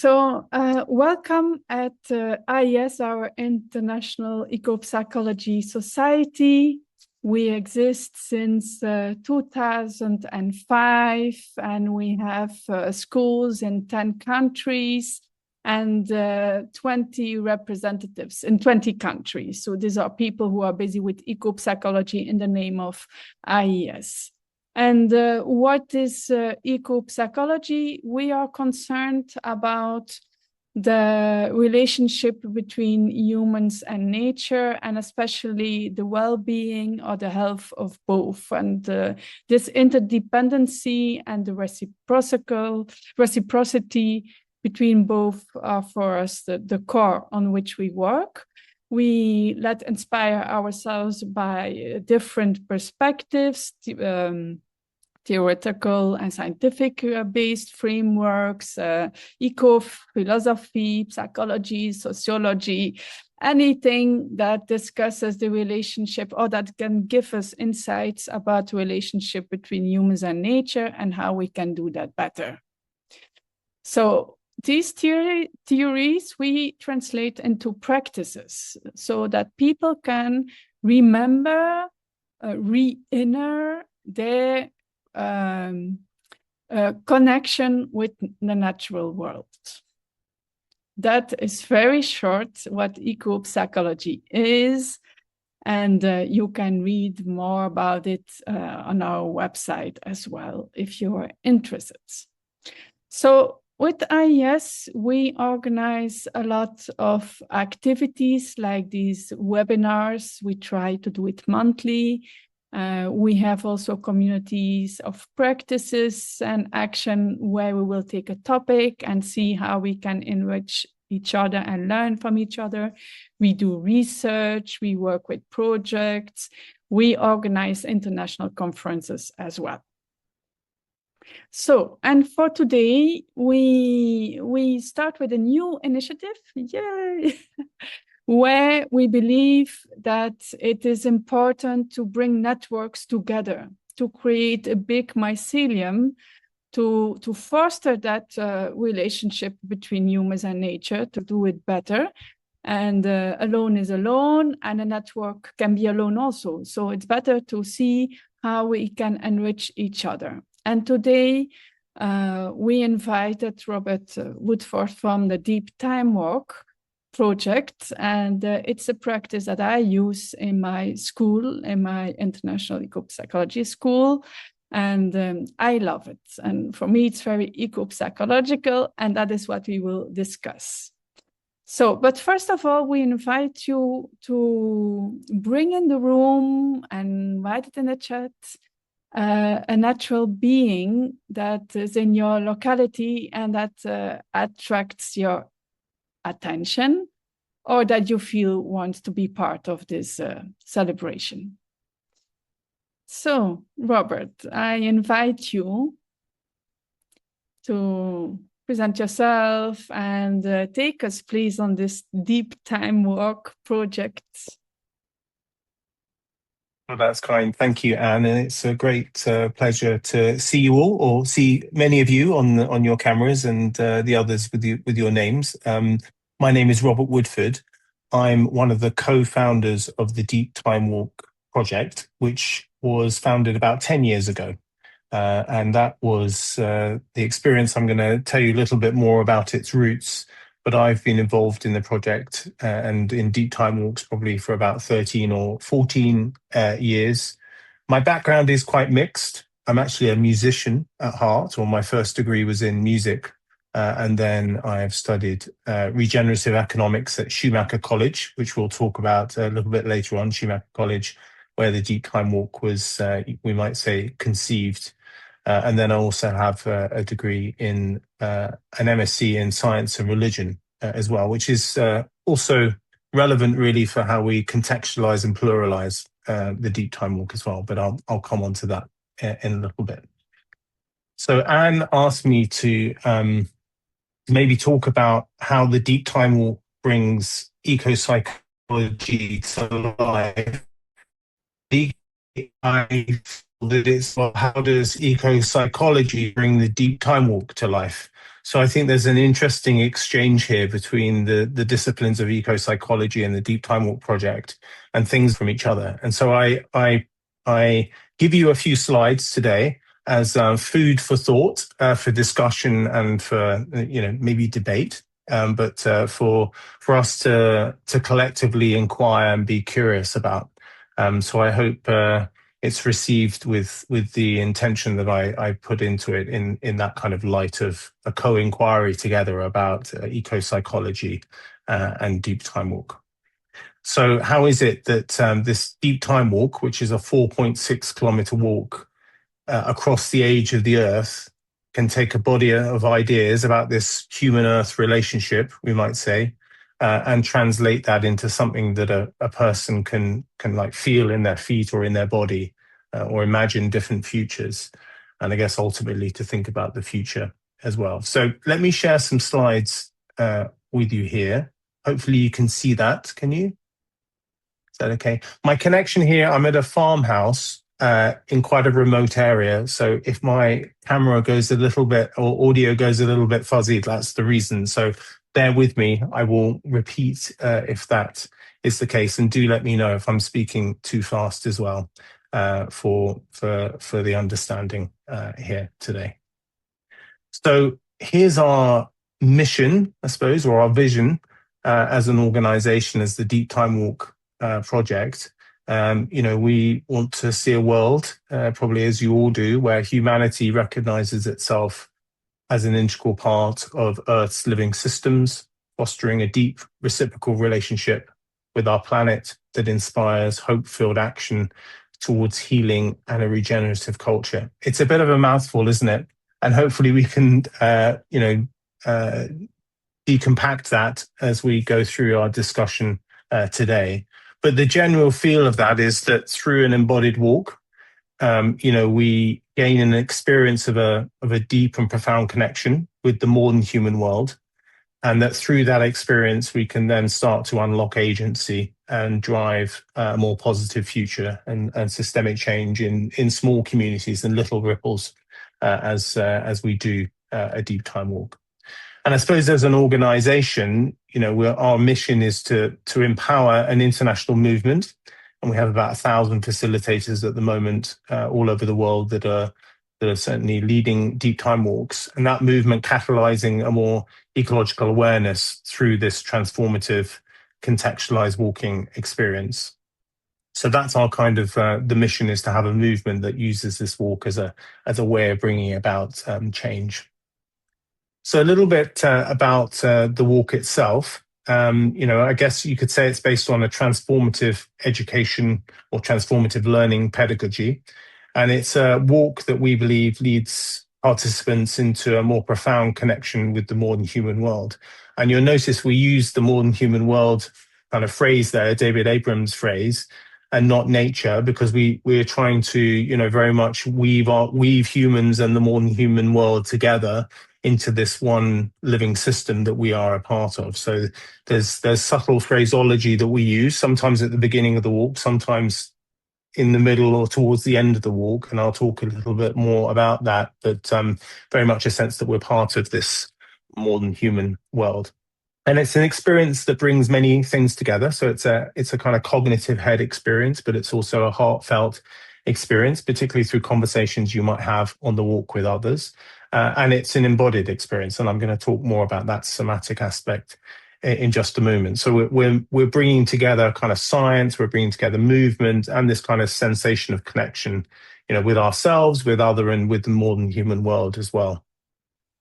Welcome at IES, our International Ecopsychology Society. We exist since 2005, and we have schools in 10 countries and 20 representatives in 20 countries. So these are people who are busy with ecopsychology in the name of IES. And what is ecopsychology? We are concerned about the relationship between humans and nature, and especially the well-being or the health of both. And this interdependency and the reciprocity between both are for us the core on which we work. We let inspire ourselves by different perspectives, theoretical and scientific based frameworks, eco-philosophy, psychology, sociology, anything that discusses the relationship or that can give us insights about the relationship between humans and nature and how we can do that better. So these theories we translate into practices so that people can remember, re-inner their connection with the natural world. That is very short what ecopsychology is, and you can read more about it on our website as well if you are interested. So with IES, we organize a lot of activities like these webinars. We try to do it monthly. We have also communities of practices and action where we will take a topic and see how we can enrich each other and learn from each other. We do research, we work with projects, we organize international conferences as well. So, and for today, we start with a new initiative, yay, where we believe that it is important to bring networks together, to create a big mycelium, to foster that relationship between humans and nature, to do it better. And alone is alone, and a network can be alone also. So it's better to see how we can enrich each other. And today, we invited Robert Woodford from the Deep Time Walk project, and it's a practice that I use in my school, in my international ecopsychology school, and I love it. And for me, it's very ecopsychological, and that is what we will discuss. So, but first of all, we invite you to bring in the room and write it in the chat a natural being that is in your locality and that attracts your attention, or that you feel wants to be part of this celebration. So, Robert, I invite you to present yourself and take us, please, on this Deep Time Walk project. Well, that's kind. Thank you, Anne. And it's a great pleasure to see you all, or see many of you on your cameras, and the others with your names. My name is Robert Woodford. I'm one of the co-founders of the Deep Time Walk project, which was founded about 10 years ago. And that was the experience. I'm going to tell you a little bit more about its roots, but I've been involved in the project and in Deep Time Walks probably for about 13 or 14 years. My background is quite mixed. I'm actually a musician at heart, or my first degree was in music. And then I've studied regenerative economics at Schumacher College, which we'll talk about a little bit later on, Schumacher College, where the Deep Time Walk was, we might say, conceived. And then I also have a degree in an MSc in science and religion as well, which is also relevant really for how we contextualize and pluralize the Deep Time Walk as well. But I'll come on to that in a little bit. So Anne asked me to maybe talk about how the Deep Time Walk brings ecopsychology to life. I that it's, well, how does eco-psychology bring the deep time walk to life? So I think there's an interesting exchange here between the disciplines of eco-psychology and the Deep Time Walk project, and things from each other. And so I give you a few slides today as food for thought, for discussion, and for maybe debate, but for us to collectively inquire and be curious about. So I hope it's received with the intention that I put into it, in that kind of light of a co-inquiry together about eco-psychology and deep time walk. So how is it that this deep time walk, which is a 4.6 kilometer walk across the age of the Earth, can take a body of ideas about this human-Earth relationship, we might say, and translate that into something that a person can like feel in their feet or in their body, or imagine different futures, and I guess ultimately to think about the future as well. So let me share some slides with you here. Hopefully you can see that. Can you? Is that okay? My connection here, I'm at a farmhouse in quite a remote area. So if my camera goes a little bit, or audio goes a little bit fuzzy, that's the reason. So bear with me. I will repeat if that is the case, and do let me know if I'm speaking too fast as well, for the understanding here today. So here's our mission, I suppose, or our vision as an organization, as the Deep Time Walk project. We want to see a world, probably as you all do, where humanity recognizes itself as an integral part of Earth's living systems, fostering a deep reciprocal relationship with our planet that inspires hope-filled action towards healing and a regenerative culture. It's a bit of a mouthful, isn't it? And hopefully we can, decompact that as we go through our discussion today. But the general feel of that is that through an embodied walk, we gain an experience of a deep and profound connection with the modern human world, and that through that experience we can then start to unlock agency and drive a more positive future and systemic change in small communities and little ripples as we do a deep time walk. And I suppose as an organization, our mission is to empower an international movement. And we have about 1,000 facilitators at the moment all over the world that are certainly leading deep time walks. And that movement catalyzing a more ecological awareness through this transformative contextualized walking experience. So that's our kind of, the mission is to have a movement that uses this walk as a way of bringing about change. So a little bit about the walk itself. I guess you could say it's based on a transformative education or transformative learning pedagogy. And it's a walk that we believe leads participants into a more profound connection with the modern human world. And you'll notice we use the modern human world kind of phrase there, David Abrams' phrase, and not nature, because we're trying to, very much weave humans and the modern human world together into this one living system that we are a part of. So there's subtle phraseology that we use, sometimes at the beginning of the walk, sometimes in the middle or towards the end of the walk. And I'll talk a little bit more about that, but very much a sense that we're part of this modern human world. And it's an experience that brings many things together. So it's a kind of cognitive head experience, but it's also a heartfelt experience, particularly through conversations you might have on the walk with others. And it's an embodied experience. And I'm going to talk more about that somatic aspect in just a moment. So we're bringing together kind of science, we're bringing together movement and this kind of sensation of connection, with ourselves, with other, and with the modern human world as well.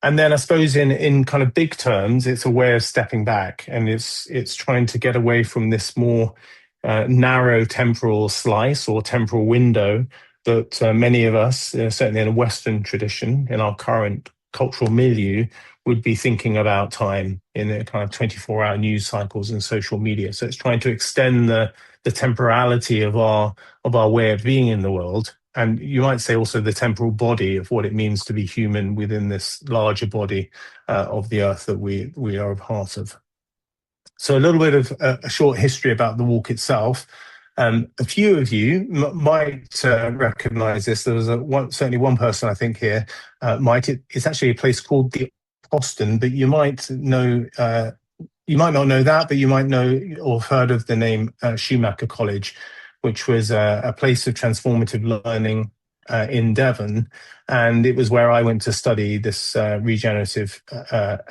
And then I suppose in kind of big terms, it's a way of stepping back, and it's trying to get away from this more narrow temporal slice or temporal window that many of us, certainly in a Western tradition, in our current cultural milieu, would be thinking about time in a kind of 24-hour news cycles and social media. So it's trying to extend the temporality of our way of being in the world. And you might say also the temporal body of what it means to be human within this larger body of the earth that we are a part of. So a little bit of a short history about the walk itself. A few of you might recognize this. There was certainly one person I think here might. It's actually a place called the Austin, but you might know. You might not know that, but you might know or have heard of the name Schumacher College, which was a place of transformative learning in Devon. And it was where I went to study this regenerative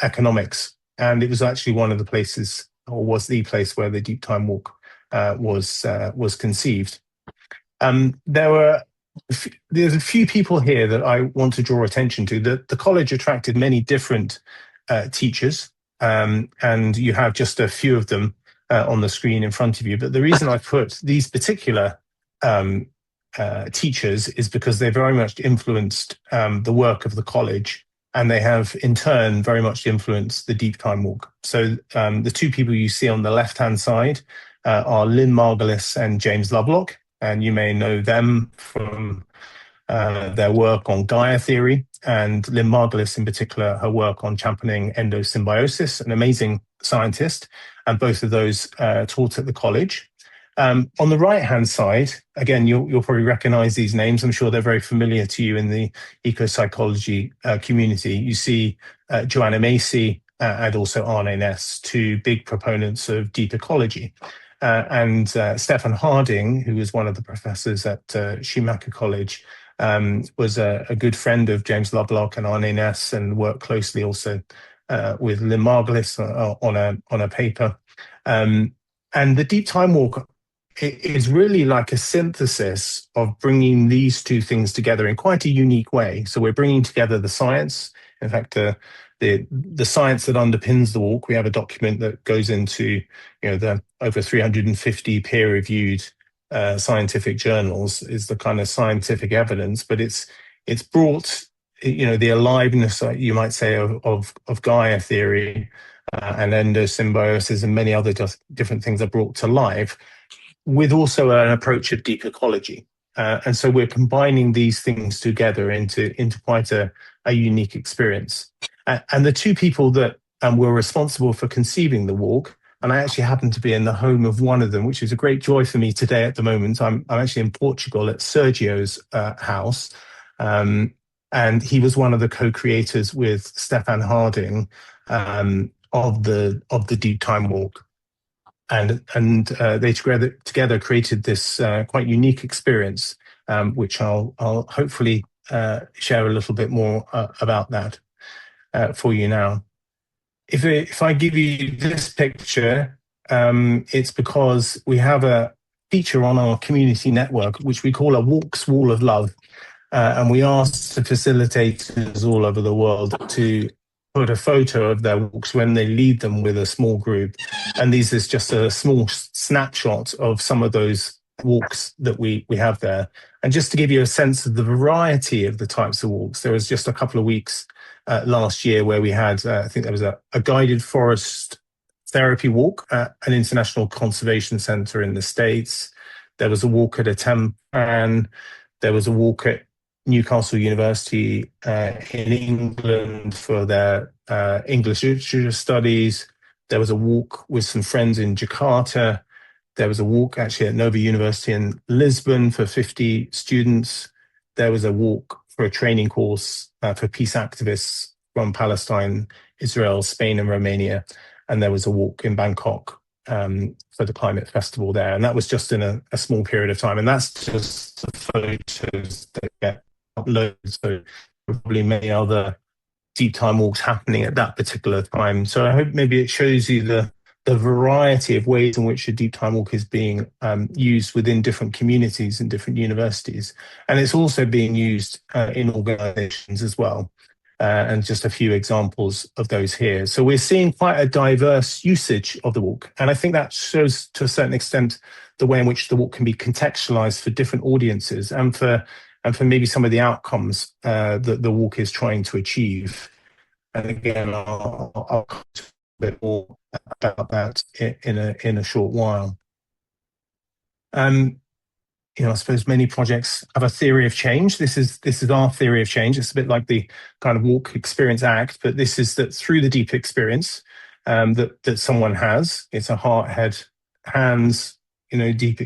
economics. And it was actually one of the places, or was the place, where the Deep Time Walk was conceived. There's a few people here that I want to draw attention to. The college attracted many different teachers, and you have just a few of them on the screen in front of you. But the reason I put these particular teachers is because they very much influenced the work of the college, and they have in turn very much influenced the Deep Time Walk. So the two people you see on the left-hand side are Lynn Margulis and James Lovelock, and you may know them from their work on Gaia theory, and Lynn Margulis in particular, her work on championing endosymbiosis, an amazing scientist, and both of those taught at the college. On the right-hand side, again, you'll probably recognize these names. I'm sure they're very familiar to you in the eco-psychology community. You see Joanna Macy and also Arne Ness, two big proponents of deep ecology. And Stefan Harding, who was one of the professors at Schumacher College, was a good friend of James Lovelock and Arne Ness, and worked closely also with Lynn Margulis on a paper. And the Deep Time Walk is really like a synthesis of bringing these two things together in quite a unique way. So we're bringing together the science. In fact, the science that underpins the walk. We have a document that goes into the over 350 peer-reviewed scientific journals, is the kind of scientific evidence, but it's brought the aliveness, you might say, of Gaia theory and endosymbiosis and many other different things are brought to life, with also an approach of deep ecology. And so we're combining these things together into quite a unique experience. And the two people that were responsible for conceiving the walk, and I actually happen to be in the home of one of them, which is a great joy for me today at the moment. I'm actually in Portugal at Sergio's house. And he was one of the co-creators with Stefan Harding of the Deep Time Walk. And they together created this quite unique experience, which I'll hopefully share a little bit more about that for you now. If I give you this picture, it's because we have a feature on our community network, which we call a Walks Wall of Love. And we asked the facilitators all over the world to put a photo of their walks when they lead them with a small group. And this is just a small snapshot of some of those walks that we have there. And just to give you a sense of the variety of the types of walks, there was just a couple of weeks last year where we had, I think there was a guided forest therapy walk at an international conservation center in the States. There was a walk at a Tempran. There was a walk at Newcastle University in England for their English literature studies. There was a walk with some friends in Jakarta. There was a walk actually at Nova University in Lisbon for 50 students. There was a walk for a training course for peace activists from Palestine, Israel, Spain, and Romania. And there was a walk in Bangkok for the climate festival there. And that was just in a small period of time. And that's just the photos that get uploaded. So probably many other deep time walks happening at that particular time. So I hope maybe it shows you the variety of ways in which a deep time walk is being used within different communities and different universities. And it's also being used in organizations as well. And just a few examples of those here. So we're seeing quite a diverse usage of the walk. And I think that shows to a certain extent the way in which the walk can be contextualized for different audiences and for maybe some of the outcomes that the walk is trying to achieve. And again, I'll talk a bit more about that in a short while. I suppose many projects have a theory of change. This is our theory of change. It's a bit like the kind of Walk Experience Act, but this is that through the deep experience that someone has, it's a heart, head, hands, deep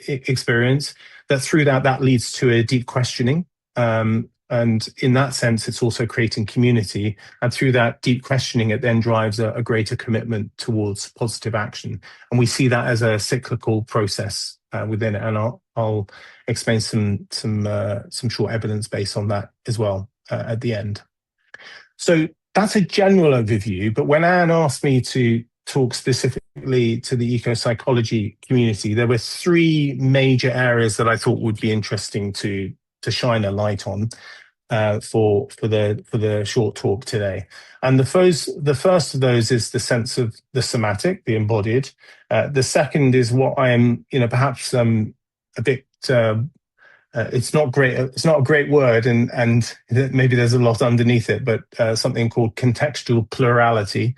experience, that through that leads to a deep questioning. And in that sense, it's also creating community. And through that deep questioning, it then drives a greater commitment towards positive action. And we see that as a cyclical process within it. And I'll explain some short evidence based on that as well at the end. So that's a general overview. But when Anne asked me to talk specifically to the eco-psychology community, there were three major areas that I thought would be interesting to shine a light on for the short talk today. And the first of those is the sense of the somatic, the embodied. The second is what I am, perhaps a bit. It's not great. It's not a great word, and maybe there's a lot underneath it. But something called contextual plurality.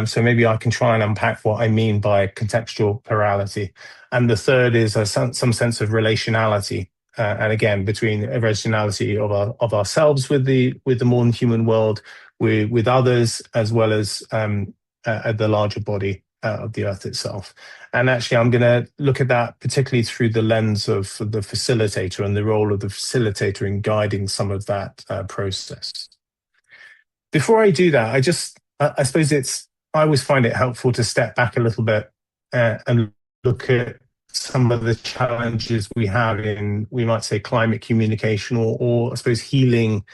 So maybe I can try and unpack what I mean by contextual plurality. And the third is some sense of relationality. And again, between originality of ourselves with the modern human world, with others, as well as the larger body of the Earth itself. And actually, I'm going to look at that particularly through the lens of the facilitator and the role of the facilitator in guiding some of that process. Before I do that, I suppose I always find it helpful to step back a little bit and look at some of the challenges we have in, we might say, climate communication, or I suppose healing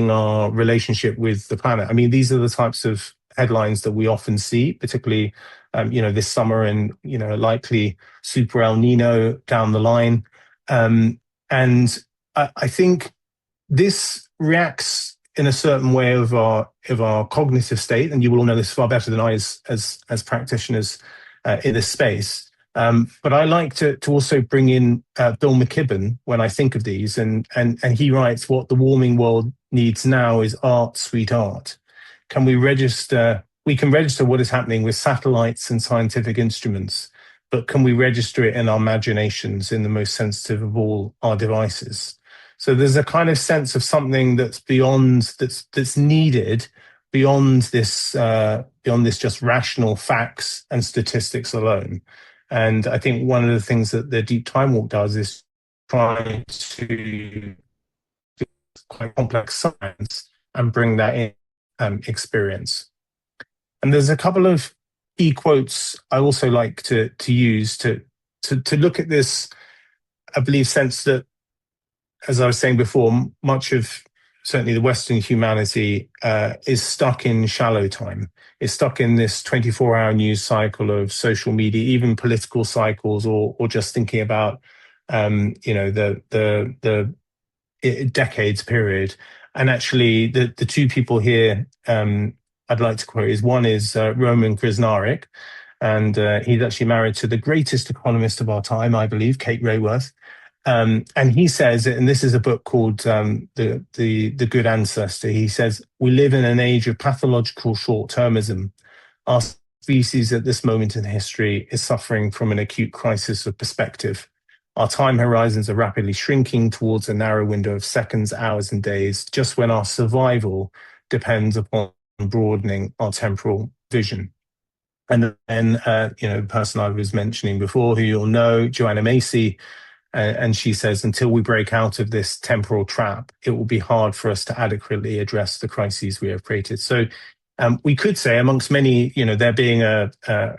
our relationship with the planet. I mean, these are the types of headlines that we often see, particularly, this summer, and likely super El Nino down the line. And I think this reacts in a certain way of our cognitive state, and you will all know this far better than I as practitioners in this space. But I like to also bring in Bill McKibben when I think of these, and he writes, what the warming world needs now is art, sweet art. We can register what is happening with satellites and scientific instruments, but can we register it in our imaginations in the most sensitive of all our devices? So there's a kind of sense of something that's beyond, that's needed beyond this just rational facts and statistics alone. And I think one of the things that the Deep Time Walk does is try to do quite complex science and bring that in experience. And there's a couple of key quotes I also like to use to look at this, I believe, sense that, as I was saying before, much of certainly the Western humanity is stuck in shallow time. It's stuck in this 24-hour news cycle of social media, even political cycles, or just thinking about the decades period. And actually, the two people here I'd like to quote is, one is Roman Krznaric, and he's actually married to the greatest economist of our time, I believe, Kate Raworth. And he says, and this is a book called The Good Ancestor. He says, we live in an age of pathological short-termism. Our species at this moment in history is suffering from an acute crisis of perspective. Our time horizons are rapidly shrinking towards a narrow window of seconds, hours, and days, just when our survival depends upon broadening our temporal vision. And then, the person I was mentioning before, who you'll know, Joanna Macy, and she says, until we break out of this temporal trap, it will be hard for us to adequately address the crises we have created. So we could say, amongst many, there being a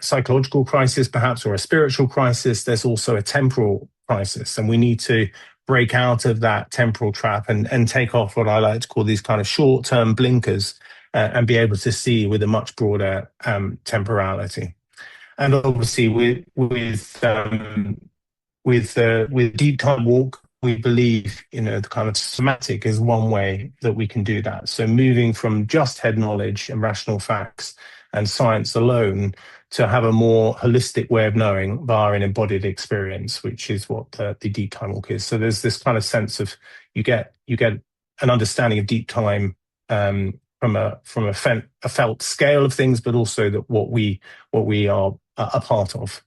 psychological crisis, perhaps, or a spiritual crisis, there's also a temporal crisis. And we need to break out of that temporal trap and take off what I like to call these kind of short-term blinkers and be able to see with a much broader temporality. And obviously with Deep Time Walk, we believe, the kind of somatic is one way that we can do that. So moving from just head knowledge and rational facts and science alone to have a more holistic way of knowing via an embodied experience, which is what the Deep Time Walk is. So there's this kind of sense of you get an understanding of deep time from a felt scale of things, but also that what we are a part of.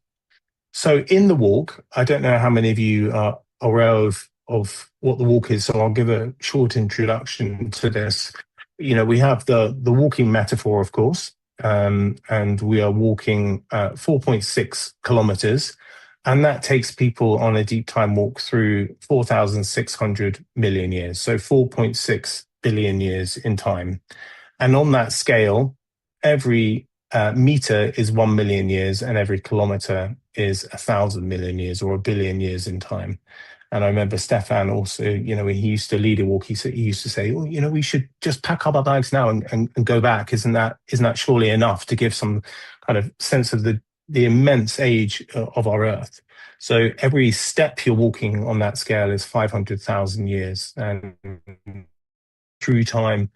So in the walk, I don't know how many of you are aware of what the walk is, so I'll give a short introduction to this. We have the walking metaphor, of course, and we are walking 4.6 kilometers. And that takes people on a deep time walk through 4,600 million years, so 4.6 billion years in time. And on that scale, every meter is 1 million years, and every kilometer is 1,000 million years, or a billion years in time. And I remember Stefan also, when he used to lead a walk, he used to say, "Oh, we should just pack up our bags now and go back. Isn't that surely enough to give some kind of sense of the immense age of our Earth?" So every step you're walking on that scale is 500,000 years, and through time,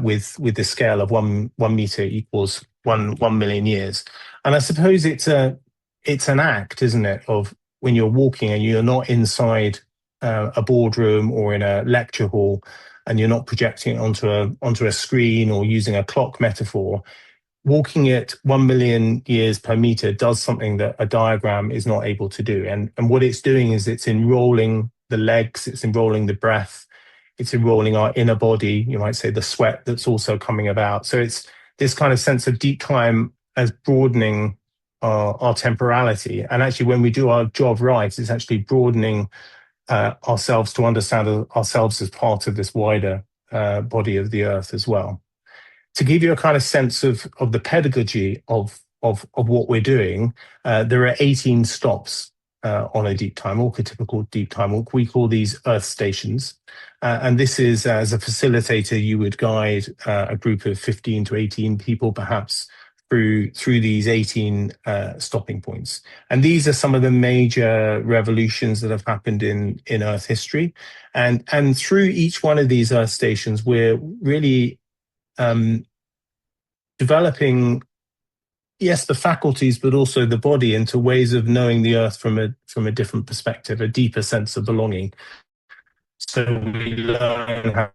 with the scale of one meter equals 1 million years. And I suppose it's an act, isn't it, of when you're walking and you're not inside a boardroom or in a lecture hall, and you're not projecting it onto a screen or using a clock metaphor. Walking at 1 million years per meter does something that a diagram is not able to do. And what it's doing is it's enrolling the legs, it's enrolling the breath, it's enrolling our inner body, you might say the sweat that's also coming about. So it's this kind of sense of deep time as broadening our temporality. And actually, when we do our job right, it's actually broadening ourselves to understand ourselves as part of this wider body of the Earth as well. To give you a kind of sense of the pedagogy of what we're doing, there are 18 stops on a deep time walk, a typical deep time walk. We call these Earth stations. And this is, as a facilitator, you would guide a group of 15 to 18 people, perhaps, through these 18 stopping points. And these are some of the major revolutions that have happened in Earth history. And through each one of these Earth stations, we're really developing, yes, the faculties, but also the body into ways of knowing the Earth from a different perspective, a deeper sense of belonging. So we learn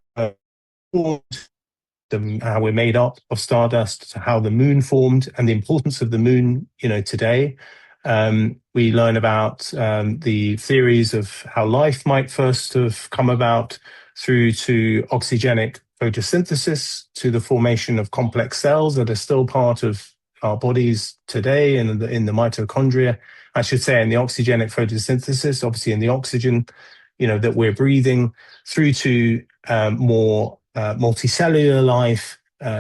how we're made up of stardust, how the moon formed, and the importance of the moon, today. We learn about the theories of how life might first have come about, through to oxygenic photosynthesis, to the formation of complex cells that are still part of our bodies today in the mitochondria, I should say, in the oxygenic photosynthesis, obviously in the oxygen, that we're breathing, through to more multicellular life,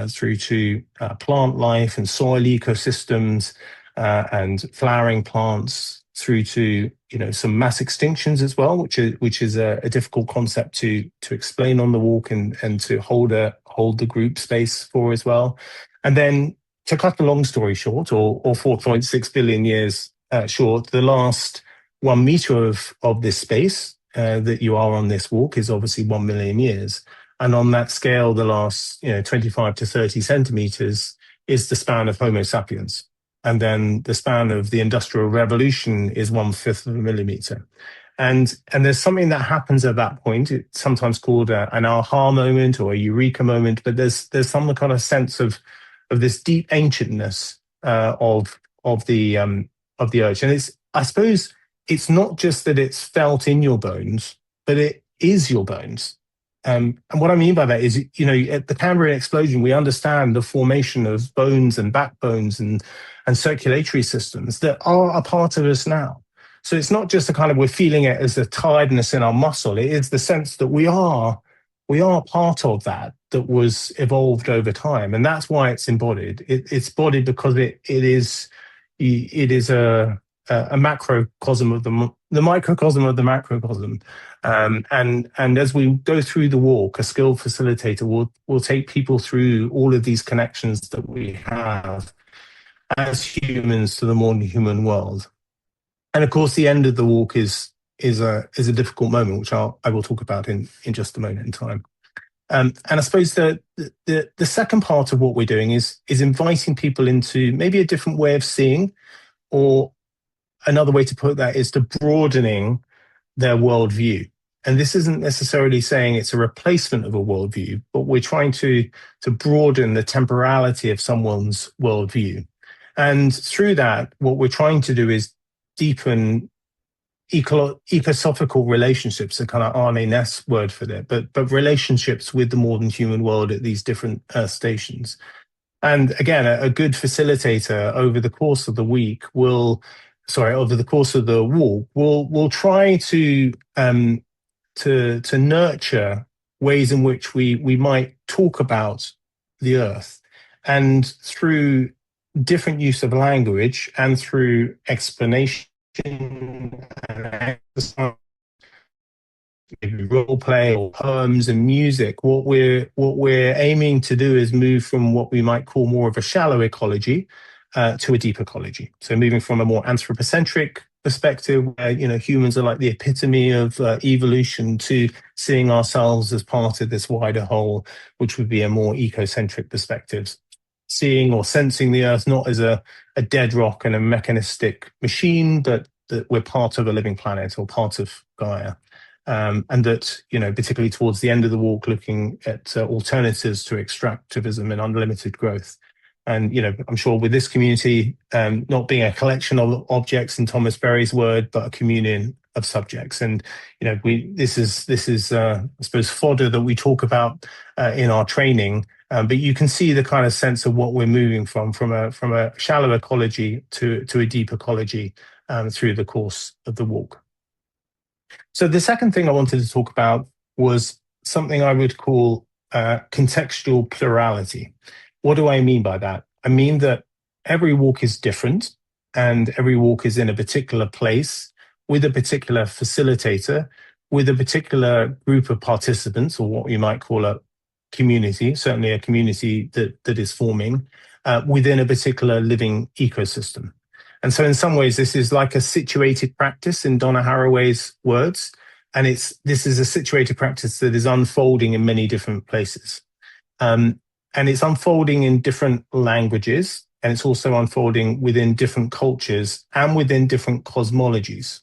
through to plant life and soil ecosystems, and flowering plants, through to some mass extinctions as well, which is a difficult concept to explain on the walk and to hold the group space for as well. And then, to cut a long story short, or 4.6 billion years short, the last 1 meter of this space that you are on this walk is obviously 1 million years. And on that scale, the last 25 to 30 centimeters is the span of Homo sapiens. And then the span of the Industrial Revolution is 1/5 of a millimeter. And there's something that happens at that point. It's sometimes called an aha moment or a eureka moment, but there's some kind of sense of this deep ancientness of the Earth. And I suppose it's not just that it's felt in your bones, but it is your bones. And what I mean by that is, at the Cambrian explosion, we understand the formation of bones and backbones and circulatory systems that are a part of us now. So it's not just a kind of we're feeling it as a tiredness in our muscle. It is the sense that we are part of that was evolved over time, and that's why it's embodied. It's embodied because it is a macrocosm of the microcosm of the macrocosm. And as we go through the walk, a skilled facilitator will take people through all of these connections that we have as humans to the more human world. And of course, the end of the walk is a difficult moment, which I will talk about in just a moment in time. And I suppose the second part of what we're doing is inviting people into maybe a different way of seeing, or another way to put that is to broadening their worldview. And this isn't necessarily saying it's a replacement of a worldview, but we're trying to broaden the temporality of someone's worldview. And through that, what we're trying to do is deepen ecosophical relationships, a kind of Arne Ness word for that, but relationships with the modern human world at these different Earth stations. And again, a good facilitator over the course of the week will over the course of the walk, we'll try to nurture ways in which we might talk about the earth, and through different use of language and through explanation and exercise, maybe role play or poems and music, what we're aiming to do is move from what we might call more of a shallow ecology to a deep ecology. So moving from a more anthropocentric perspective, where humans are like the epitome of evolution, to seeing ourselves as part of this wider whole, which would be a more ecocentric perspective. Seeing or sensing the earth not as a dead rock and a mechanistic machine, but that we're part of a living planet or part of Gaia. And that, particularly towards the end of the walk, looking at alternatives to extractivism and unlimited growth. And, I'm sure with this community, not being a collection of objects in Thomas Berry's word, but a communion of subjects. And, this is I suppose, fodder that we talk about in our training. But you can see the kind of sense of what we're moving from a shallow ecology to a deep ecology through the course of the walk. So the second thing I wanted to talk about was something I would call contextual plurality. What do I mean by that? I mean that every walk is different, and every walk is in a particular place with a particular facilitator, with a particular group of participants, or what we might call a community, certainly a community that is forming within a particular living ecosystem. And so in some ways, this is like a situated practice, in Donna Haraway's words. And this is a situated practice that is unfolding in many different places. And it's unfolding in different languages, and it's also unfolding within different cultures and within different cosmologies.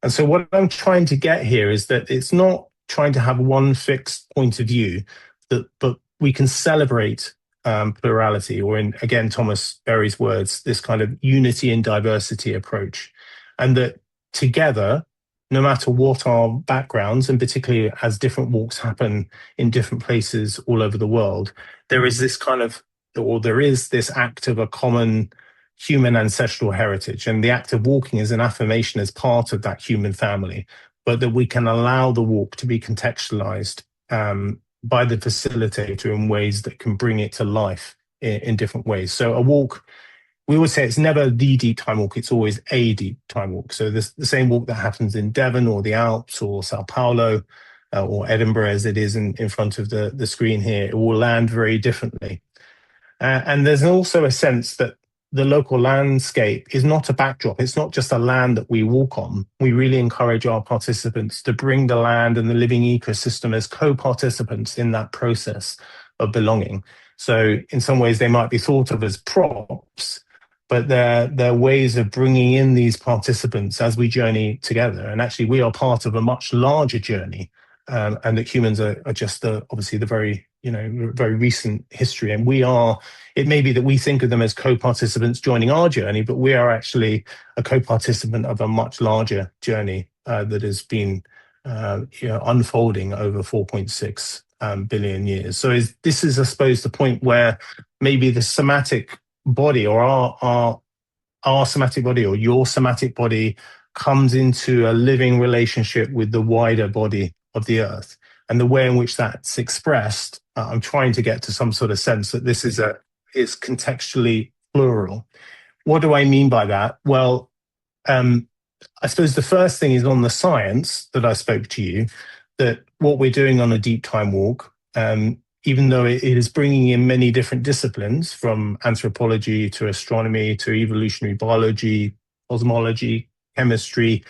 And so what I'm trying to get here is that it's not trying to have one fixed point of view, but we can celebrate plurality, or in, again, Thomas Berry's words, this kind of unity and diversity approach. And that together, no matter what our backgrounds, and particularly as different walks happen in different places all over the world, there is this act of a common human ancestral heritage. And the act of walking is an affirmation as part of that human family, but that we can allow the walk to be contextualized by the facilitator in ways that can bring it to life in different ways. So a walk, we always say it's never the deep time walk, it's always a deep time walk. So the same walk that happens in Devon or the Alps or Sao Paulo or Edinburgh, as it is in front of the screen here, it will land very differently. And there's also a sense that the local landscape is not a backdrop. It's not just a land that we walk on. We really encourage our participants to bring the land and the living ecosystem as co-participants in that process of belonging. So in some ways, they might be thought of as props, but they're ways of bringing in these participants as we journey together. And actually, we are part of a much larger journey, and that humans are just obviously the very recent history. And it may be that we think of them as co-participants joining our journey, but we are actually a co-participant of a much larger journey that has been unfolding over 4.6 billion years. So this is, I suppose, the point where maybe the somatic body, or our somatic body, or your somatic body, comes into a living relationship with the wider body of the earth. And the way in which that's expressed, I'm trying to get to some sort of sense that this is contextually plural. What do I mean by that? Well, I suppose the first thing is on the science that I spoke to you, that what we're doing on a deep time walk, even though it is bringing in many different disciplines, from anthropology to astronomy to evolutionary biology, cosmology, chemistry,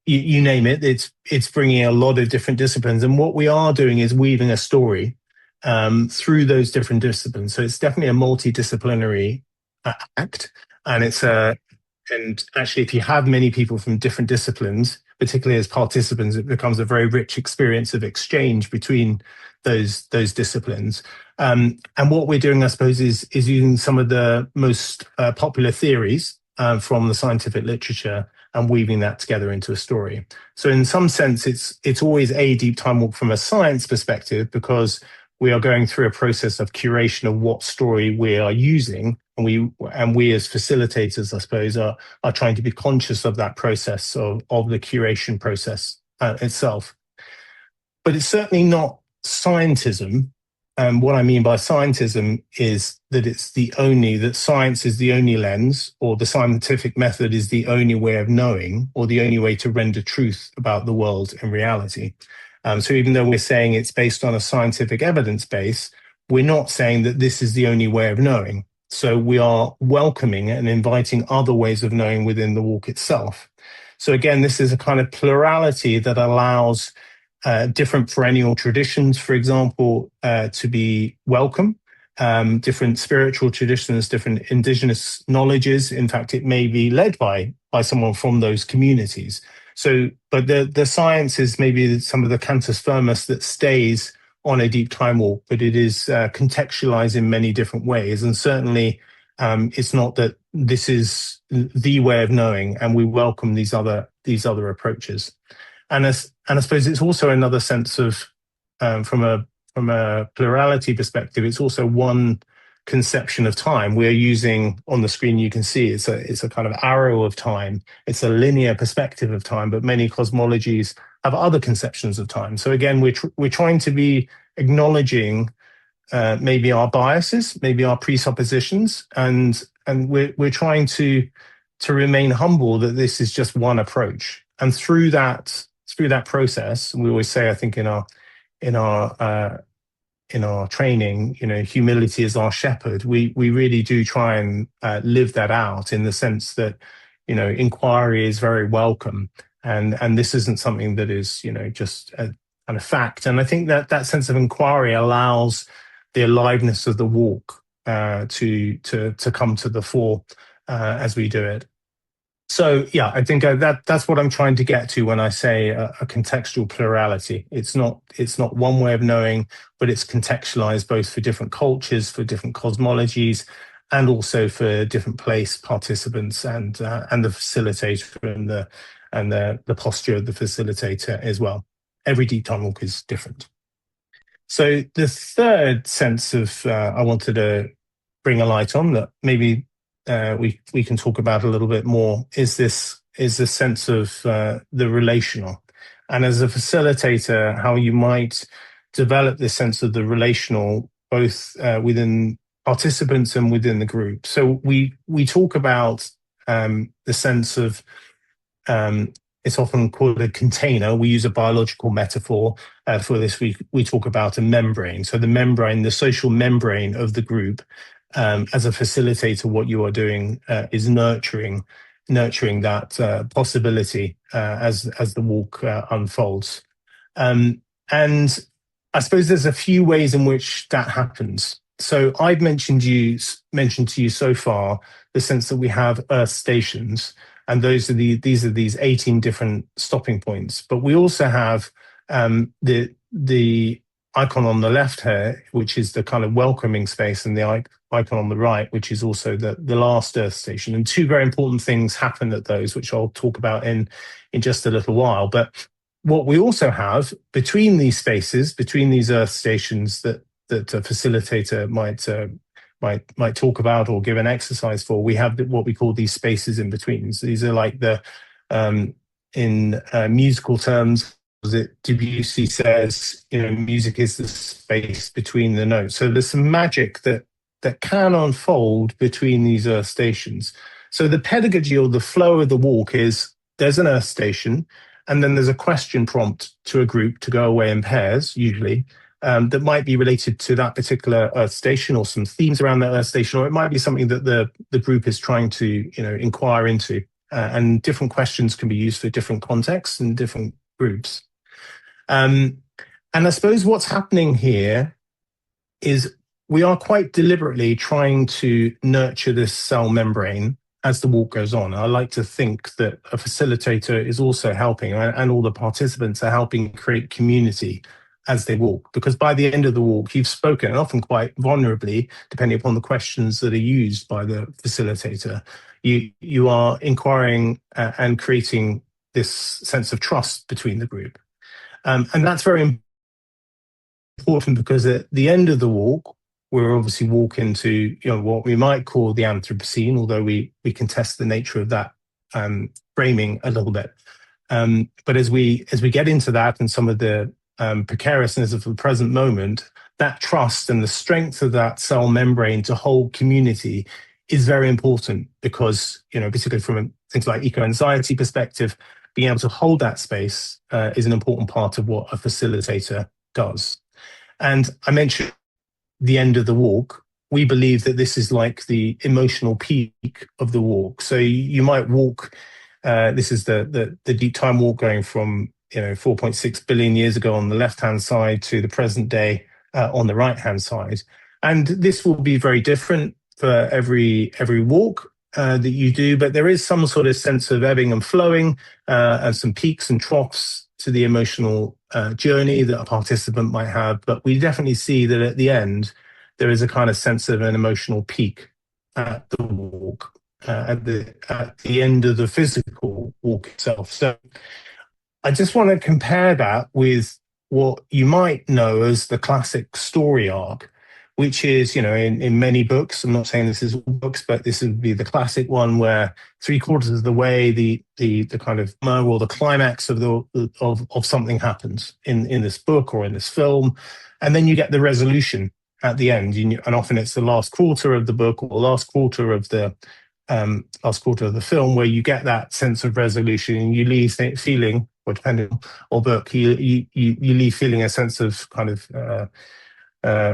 you name it, it's bringing a lot of different disciplines. And what we are doing is weaving a story through those different disciplines. So it's definitely a multidisciplinary act. And and actually, if you have many people from different disciplines, particularly as participants, it becomes a very rich experience of exchange between those disciplines. And what we're doing, I suppose, is using some of the most popular theories from the scientific literature and weaving that together into a story. So in some sense, it's always a deep time walk from a science perspective, because we are going through a process of curation of what story we are using And we as facilitators, I suppose, are trying to be conscious of that process of the curation process itself. But it's certainly not scientism. What I mean by scientism is that that science is the only lens, or the scientific method is the only way of knowing, or the only way to render truth about the world and reality. So even though we're saying it's based on a scientific evidence base, we're not saying that this is the only way of knowing. So we are welcoming and inviting other ways of knowing within the walk itself. So again, this is a kind of plurality that allows different perennial traditions, for example, to be welcome, different spiritual traditions, different indigenous knowledges. In fact, it may be led by someone from those communities. So, but the science is maybe some of the cantus firmus that stays on a deep time walk, but it is contextualized in many different ways. And certainly it's not that this is the way of knowing, and we welcome these other approaches. And I suppose it's also another sense of, from a plurality perspective, it's also one conception of time. We're using, on the screen you can see, it's a kind of arrow of time. It's a linear perspective of time, but many cosmologies have other conceptions of time. So again, we're trying to be acknowledging maybe our biases, maybe our presuppositions, and we're trying to remain humble that this is just one approach. And through that process, we always say, I think in our training, humility is our shepherd. We really do try and live that out, in the sense that, inquiry is very welcome, and this isn't something that is, just a kind of fact. And I think that sense of inquiry allows the aliveness of the walk to come to the fore as we do it. So yeah, I think that's what I'm trying to get to when I say a contextual plurality. It's not one way of knowing, but it's contextualized both for different cultures, for different cosmologies, and also for different place participants and the facilitator and the posture of the facilitator as well. Every deep time walk is different. So the third sense of I wanted to bring a light on, that maybe we can talk about a little bit more, is this sense of the relational, and as a facilitator, how you might develop this sense of the relational, both within participants and within the group. So we talk about the sense of it's often called a container. We use a biological metaphor for this. We talk about a membrane. So the membrane, the social membrane of the group. As a facilitator, what you are doing is nurturing that possibility as the walk unfolds. And I suppose there's a few ways in which that happens. So I've mentioned to you so far the sense that we have Earth stations, and these are these 18 different stopping points. But we also have the icon on the left here, which is the kind of welcoming space, and the icon on the right, which is also the last Earth station. And two very important things happen at those, which I'll talk about in just a little while. But what we also have between these spaces, between these Earth stations that a facilitator might talk about or give an exercise for, we have what we call these spaces in between. So these are like in musical terms, Debussy says, music is the space between the notes. So there's some magic that can unfold between these Earth stations. So the pedagogy, or the flow of the walk, is there's an Earth station, and then there's a question prompt to a group to go away in pairs, usually, that might be related to that particular Earth station, or some themes around that Earth station, or it might be something that the group is trying to inquire into. And different questions can be used for different contexts and different groups. And I suppose what's happening here is we are quite deliberately trying to nurture this cell membrane as the walk goes on. I like to think that a facilitator is also helping, and all the participants are helping create community as they walk, because by the end of the walk, you've spoken, and often quite vulnerably, depending upon the questions that are used by the facilitator, you are inquiring and creating this sense of trust between the group. And that's very important, because at the end of the walk, we're obviously walking to what we might call the Anthropocene, although we contest the nature of that framing a little bit. But as we get into that and some of the precariousness of the present moment, that trust and the strength of that cell membrane to hold community is very important, because particularly from things like eco-anxiety perspective, being able to hold that space is an important part of what a facilitator does. And I mentioned the end of the walk. We believe that this is like the emotional peak of the walk. So you might walk, this is the deep time walk going from 4.6 billion years ago on the left-hand side to the present day on the right-hand side. And this will be very different for every walk that you do, but there is some sort of sense of ebbing and flowing and some peaks and troughs to the emotional journey that a participant might have. But we definitely see that at the end, there is a kind of sense of an emotional peak at the walk, at the end of the physical walk itself. So I just want to compare that with what you might know as the classic story arc, which is, in many books, I'm not saying this is all books, but this would be the classic one where 3/4 of the way, the kind of or the climax of something happens in this book or in this film. And then you get the resolution at the end. And often it's the last quarter of the book or last quarter of the film where you get that sense of resolution, and you leave feeling, or depending on book, you leave feeling a sense of kind of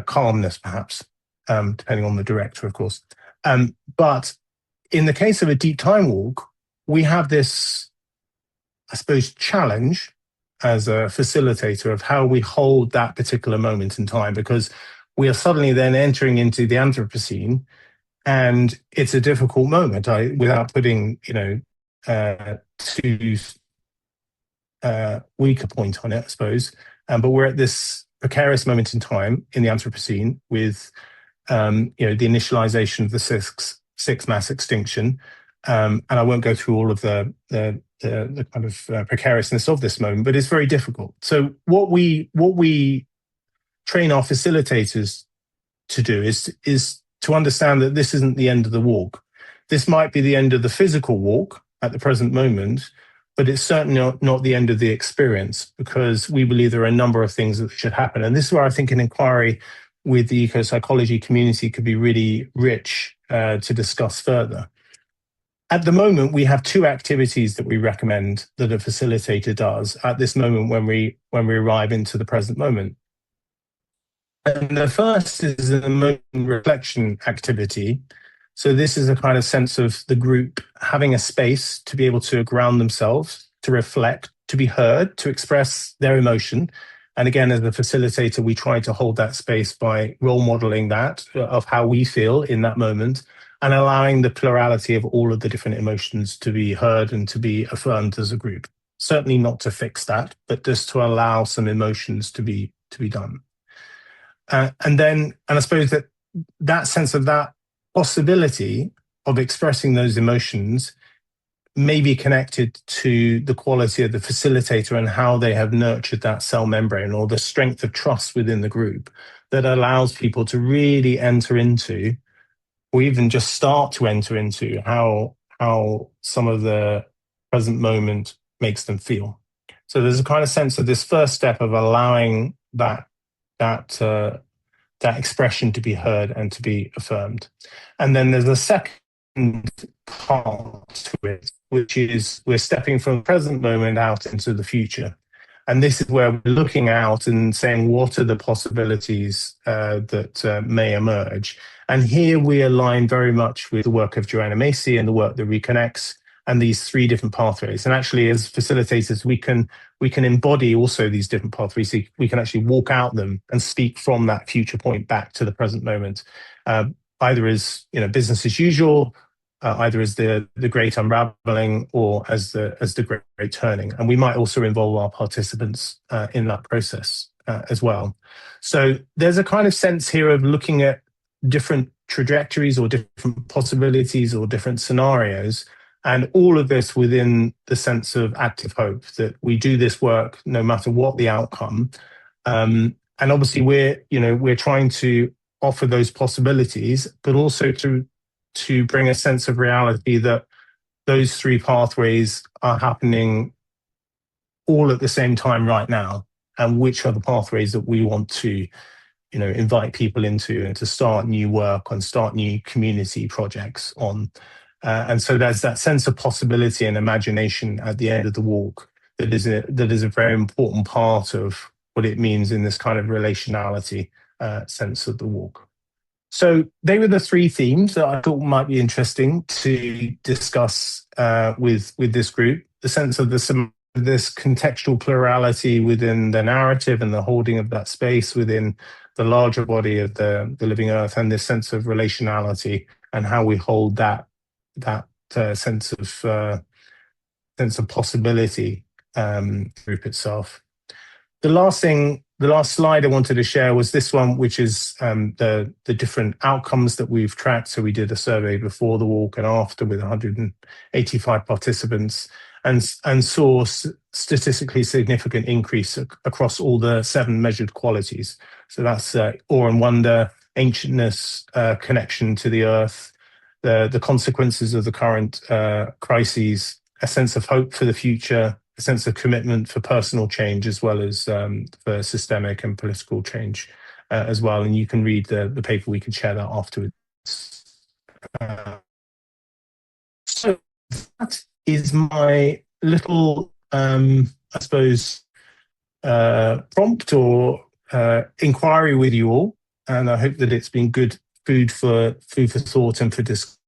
calmness, perhaps, depending on the director, of course. But in the case of a deep time walk, we have this, I suppose, challenge as a facilitator of how we hold that particular moment in time, because we are suddenly then entering into the Anthropocene, and it's a difficult moment. Without putting, too weak a point on it, I suppose. But we're at this precarious moment in time in the Anthropocene with, the initialization of the sixth mass extinction. And I won't go through all of the kind of precariousness of this moment, but it's very difficult. So what we train our facilitators to do is to understand that this isn't the end of the walk. This might be the end of the physical walk at the present moment, but it's certainly not the end of the experience, because we believe there are a number of things that should happen. And this is where I think an inquiry with the eco-psychology community could be really rich to discuss further. At the moment, we have two activities that we recommend that a facilitator does at this moment when we arrive into the present moment. And the first is an emotion reflection activity. So this is a kind of sense of the group having a space to be able to ground themselves, to reflect, to be heard, to express their emotion. And again, as a facilitator, we try to hold that space by role modeling that of how we feel in that moment, and allowing the plurality of all of the different emotions to be heard and to be affirmed as a group. Certainly not to fix that, but just to allow some emotions to be done. And I suppose that sense of that possibility of expressing those emotions may be connected to the quality of the facilitator and how they have nurtured that cell membrane, or the strength of trust within the group that allows people to really enter into, or even just start to enter into, how some of the present moment makes them feel. So there's a kind of sense of this first step of allowing that expression to be heard and to be affirmed. And then there's a second part to it, which is we're stepping from the present moment out into the future. And this is where we're looking out and saying, what are the possibilities that may emerge? And here we align very much with the work of Joanna Macy and the work that reconnects, and these three different pathways. And actually, as facilitators, we can embody also these different pathways. So we can actually walk out them and speak from that future point back to the present moment, either as business as usual, either as the great unraveling, or as the great turning. And we might also involve our participants in that process as well. So there's a kind of sense here of looking at different trajectories or different possibilities or different scenarios, and all of this within the sense of active hope that we do this work no matter what the outcome. And obviously we're trying to offer those possibilities, but also to bring a sense of reality that those three pathways are happening all at the same time right now, and which are the pathways that we want to invite people into and to start new work and start new community projects on. And so there's that sense of possibility and imagination at the end of the walk that is a very important part of what it means in this kind of relationality sense of the walk. So they were the three themes that I thought might be interesting to discuss with this group. The sense of this contextual plurality within the narrative and the holding of that space within the larger body of the living earth, and this sense of relationality and how we hold that sense of possibility group itself. The last slide I wanted to share was this one, which is the different outcomes that we've tracked. So we did a survey before the walk and after with 185 participants, and saw statistically significant increase across all the 7 measured qualities. So that's awe and wonder, ancientness, connection to the earth, the consequences of the current crises, a sense of hope for the future, a sense of commitment for personal change, as well as for systemic and political change as well. And you can read the paper, we can share that afterwards. So that is my little, I suppose, prompt or inquiry with you all. And I hope that it's been good food for thought and for discussion.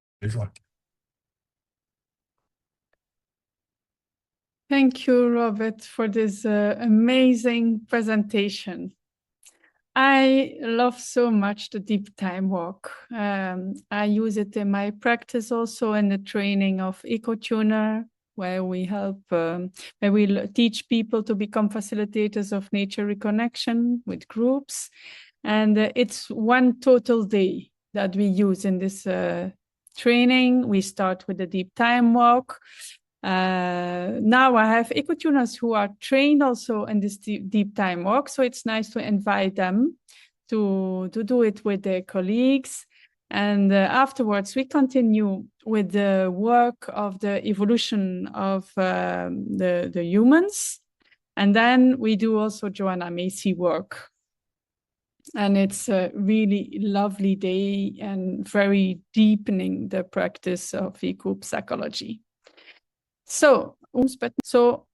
Thank you, Robert, for this amazing presentation. I love so much the deep time walk. I use it in my practice, also in the training of EcoTuner, where we help, where we teach people to become facilitators of nature reconnection with groups. And it's one total day that we use in this training. We start with the deep time walk. Now I have ecotuners who are trained also in this deep time walk, so it's nice to invite them to do it with their colleagues. And afterwards, we continue with the work of the evolution of the humans. And then we do also Joanna Macy work. And it's a really lovely day and very deepening the practice of eco psychology. So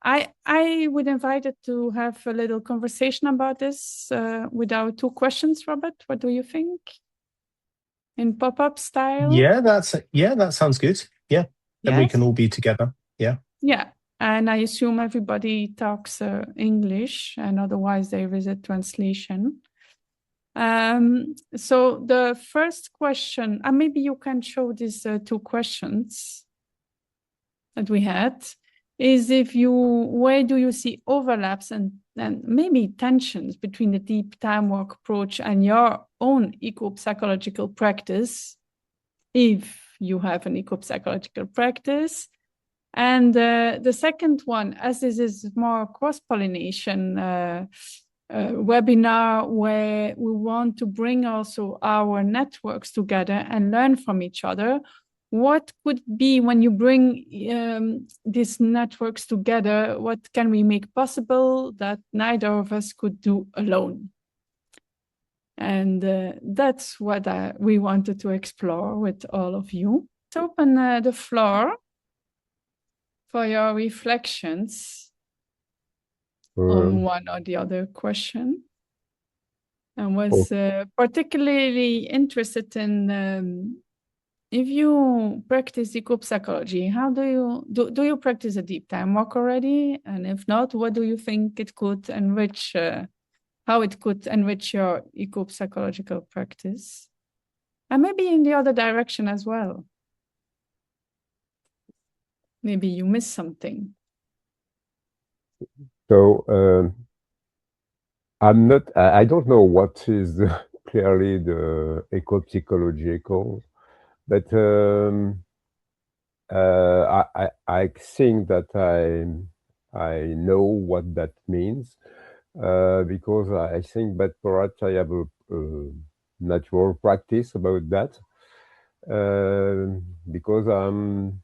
I would invite it to have a little conversation about this with our 2 questions, Robert. What do you think? In pop-up style? Yeah, that sounds good. Yeah, then we can all be together. Yeah. Yeah, and I assume everybody talks English, and otherwise there is a translation. So the first question, and maybe you can show these 2 questions that we had, is where do you see overlaps and maybe tensions between the deep time walk approach and your own eco-psychological practice, if you have an eco-psychological practice? And the second one, as this is more cross-pollination webinar, where we want to bring also our networks together and learn from each other, what could be, when you bring these networks together, what can we make possible that neither of us could do alone? And that's what we wanted to explore with all of you. Let's open the floor for your reflections on one or the other question. And was particularly interested in if you practice eco-psychology, how do you practice a deep time walk already? And if not, what do you think it could enrich, how it could enrich your eco-psychological practice? And maybe in the other direction as well. Maybe you missed something. So I don't know what is clearly the eco-psychological, but I think that I know what that means, because I think that perhaps I have a natural practice about that, because I'm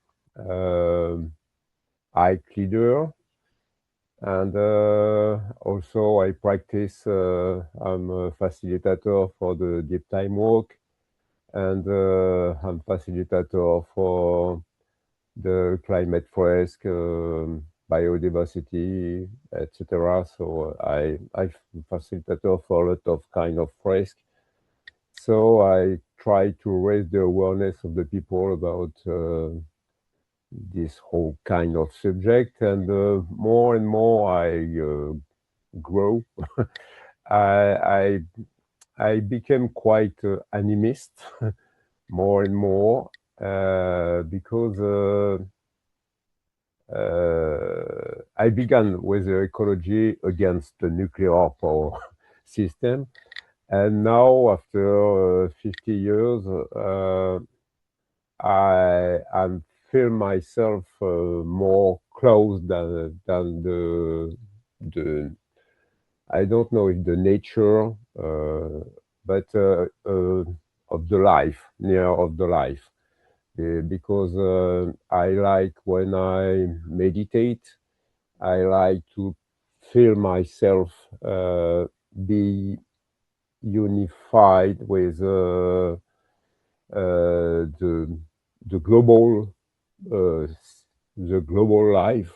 eye leader, and also I practice. I'm a facilitator for the deep time walk, and I'm facilitator for the climate risk, biodiversity, etc. So I'm facilitator for a lot of kind of risk. So I try to raise the awareness of the people about this whole kind of subject, and more and more I grow. I, I became quite animist more and more because I began with the ecology against the nuclear power system, and now after 50 years, I feel myself more close than the I don't know if the nature, but of the life, near of the life. Because I like when I meditate, I like to feel myself be unified with the global the global life,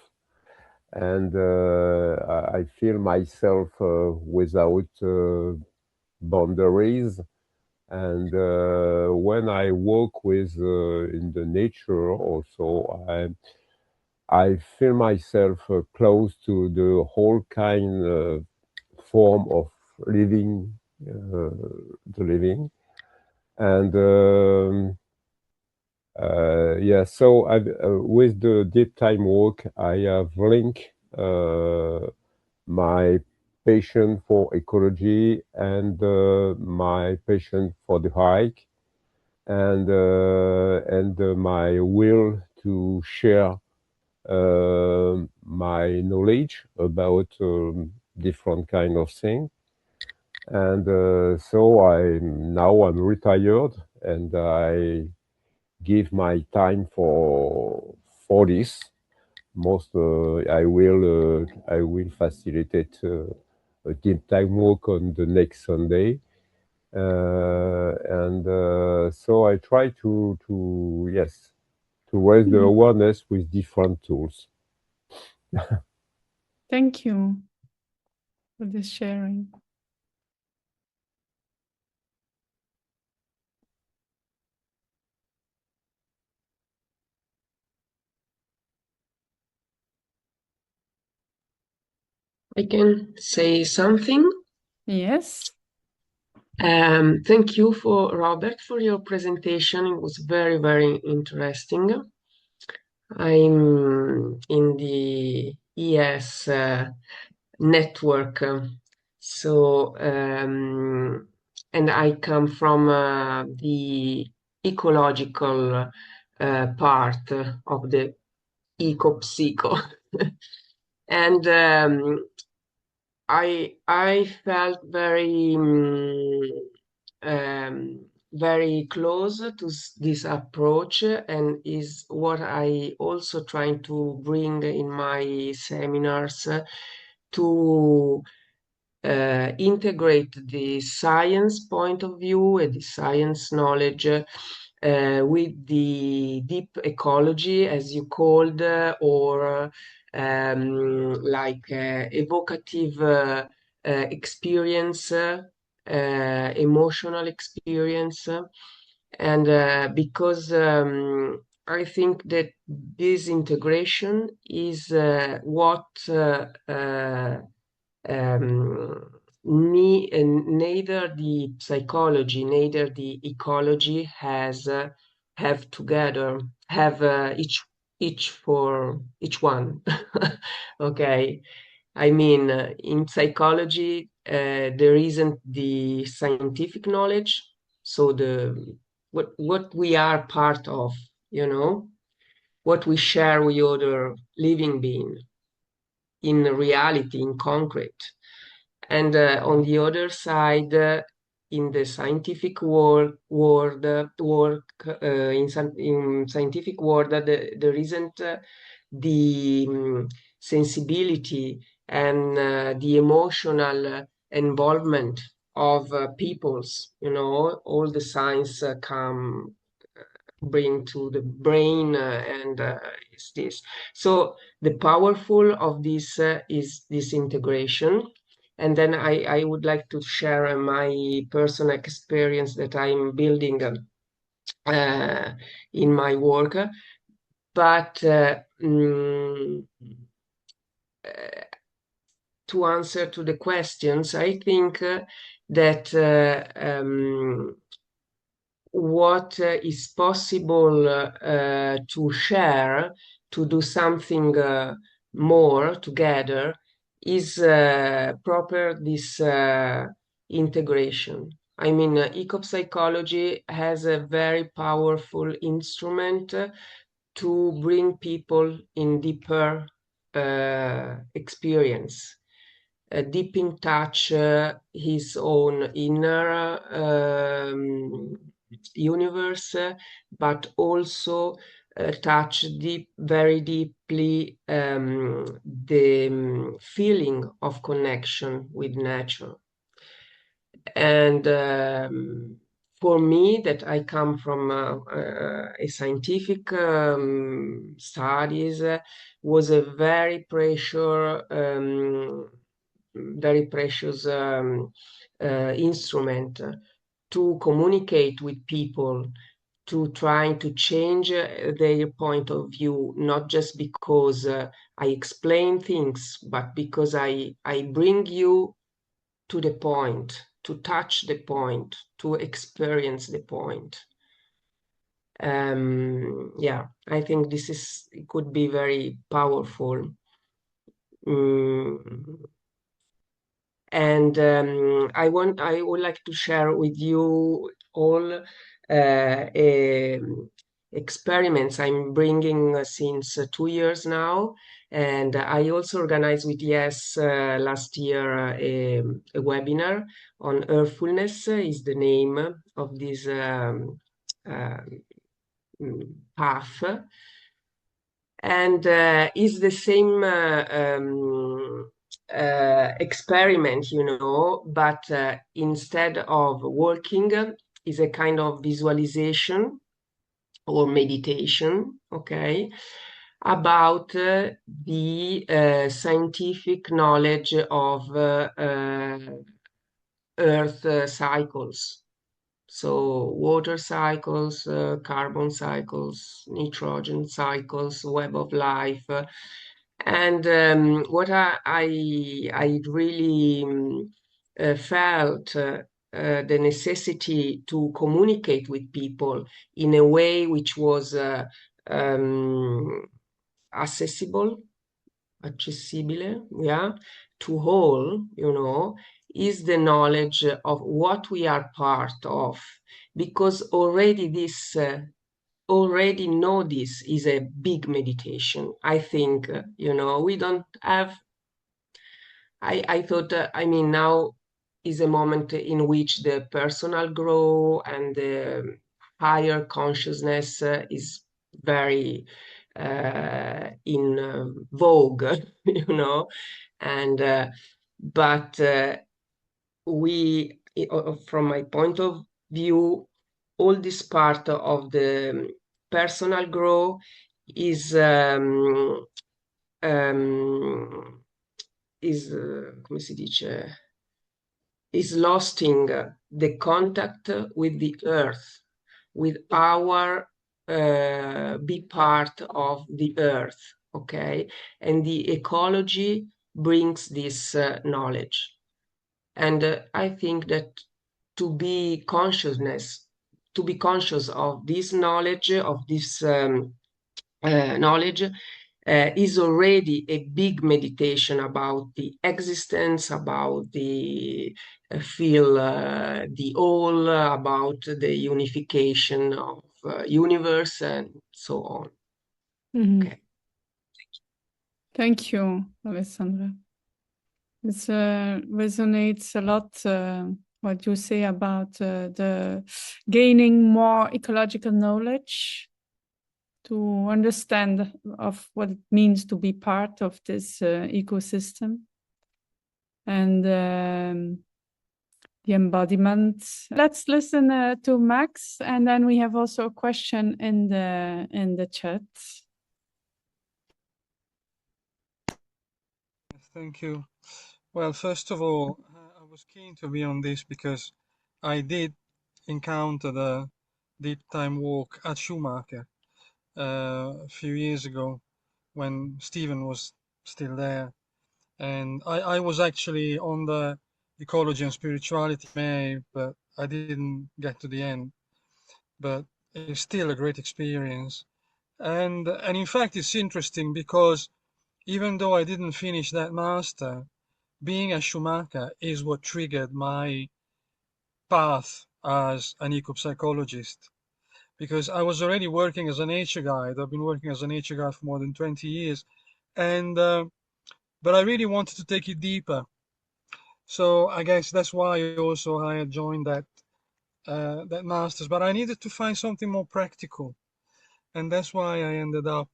and I feel myself without boundaries. And when I work with in the nature, also I feel myself close to the whole kind of form of living, the living, and yeah. So with the deep time work, I have linked my passion for ecology and my passion for the hike, and my will to share my knowledge about different kind of things. And so I'm retired, and I give my time for this. Most I will facilitate a deep time walk on the next Sunday, and so I try to yes, to raise the awareness with different tools. Thank you for this sharing. I can say something. Yes. Thank you Robert, for your presentation. It was very, very interesting. I'm in the IES network, so and I come from the ecological part of the eco-psycho. And I felt very very close to this approach, and is what I also trying to bring in my seminars to integrate the science point of view and the science knowledge with the deep ecology, as you called, or like evocative experience, emotional experience. And because I think that this integration is what neither the psychology, neither the ecology have together, have each for each one. Okay, I mean, in psychology, there isn't the scientific knowledge, so the what we are part of, what we share with other living being in reality, in concrete. And on the other side, in the scientific work in scientific world, there isn't the sensibility and the emotional involvement of peoples. All the science come bring to the brain, and is this. So the powerful of this is this integration. And then I would like to share my personal experience that I'm building in my work. But to answer to the questions, I think that what is possible to share, to do something more together, is proper this integration. I mean, ecopsychology has a very powerful instrument to bring people in deeper experience, deep in touch his own inner universe, but also touch very deeply the feeling of connection with nature. And for me, that I come from a scientific studies, was a very precious instrument to communicate with people, to try to change their point of view, not just because I explain things, but because I bring you to the point, to touch the point, to experience the point. Yeah, I think this could be very powerful. And I would like to share with you all experiments I'm bringing since 2 years now. And I also organized with IES last year a webinar on earthfulness, is the name of this path. And is the same experiment, but instead of working, is a kind of visualization or meditation, okay, about the scientific knowledge of Earth cycles. So water cycles, carbon cycles, nitrogen cycles, web of life. And what I really felt the necessity to communicate with people in a way which was accessible, yeah, to all, is the knowledge of what we are part of, because already know this is a big meditation. I think, we don't have, I thought, now is a moment in which the personal growth and the higher consciousness is very in vogue, and but we, from my point of view, all this part of the personal growth is come si dice, is losing the contact with the earth, with our be part of the earth, okay? And the ecology brings this knowledge. And I think that to be conscious of this knowledge, is already a big meditation about the existence, about the feel the all, about the unification of universe and so on. Okay. Thank you, Alessandra. This resonates a lot what you say about the gaining more ecological knowledge to understand of what it means to be part of this ecosystem, and the embodiment. Let's listen to Max, and then we have also a question in the chat. Thank you. Well, first of all, I was keen to be on this because I did encounter the deep time walk at Schumacher a few years ago when Stephen was still there. And I was actually on the ecology and spirituality May, but I didn't get to the end. But it's still a great experience. And in fact, it's interesting because even though I didn't finish that master, being a Schumacher is what triggered my path as an ecopsychologist. Because I was already working as a nature guide. I've been working as a nature guide for more than 20 years. And but I really wanted to take it deeper. So I guess that's why also I had joined that that master's. But I needed to find something more practical, and that's why I ended up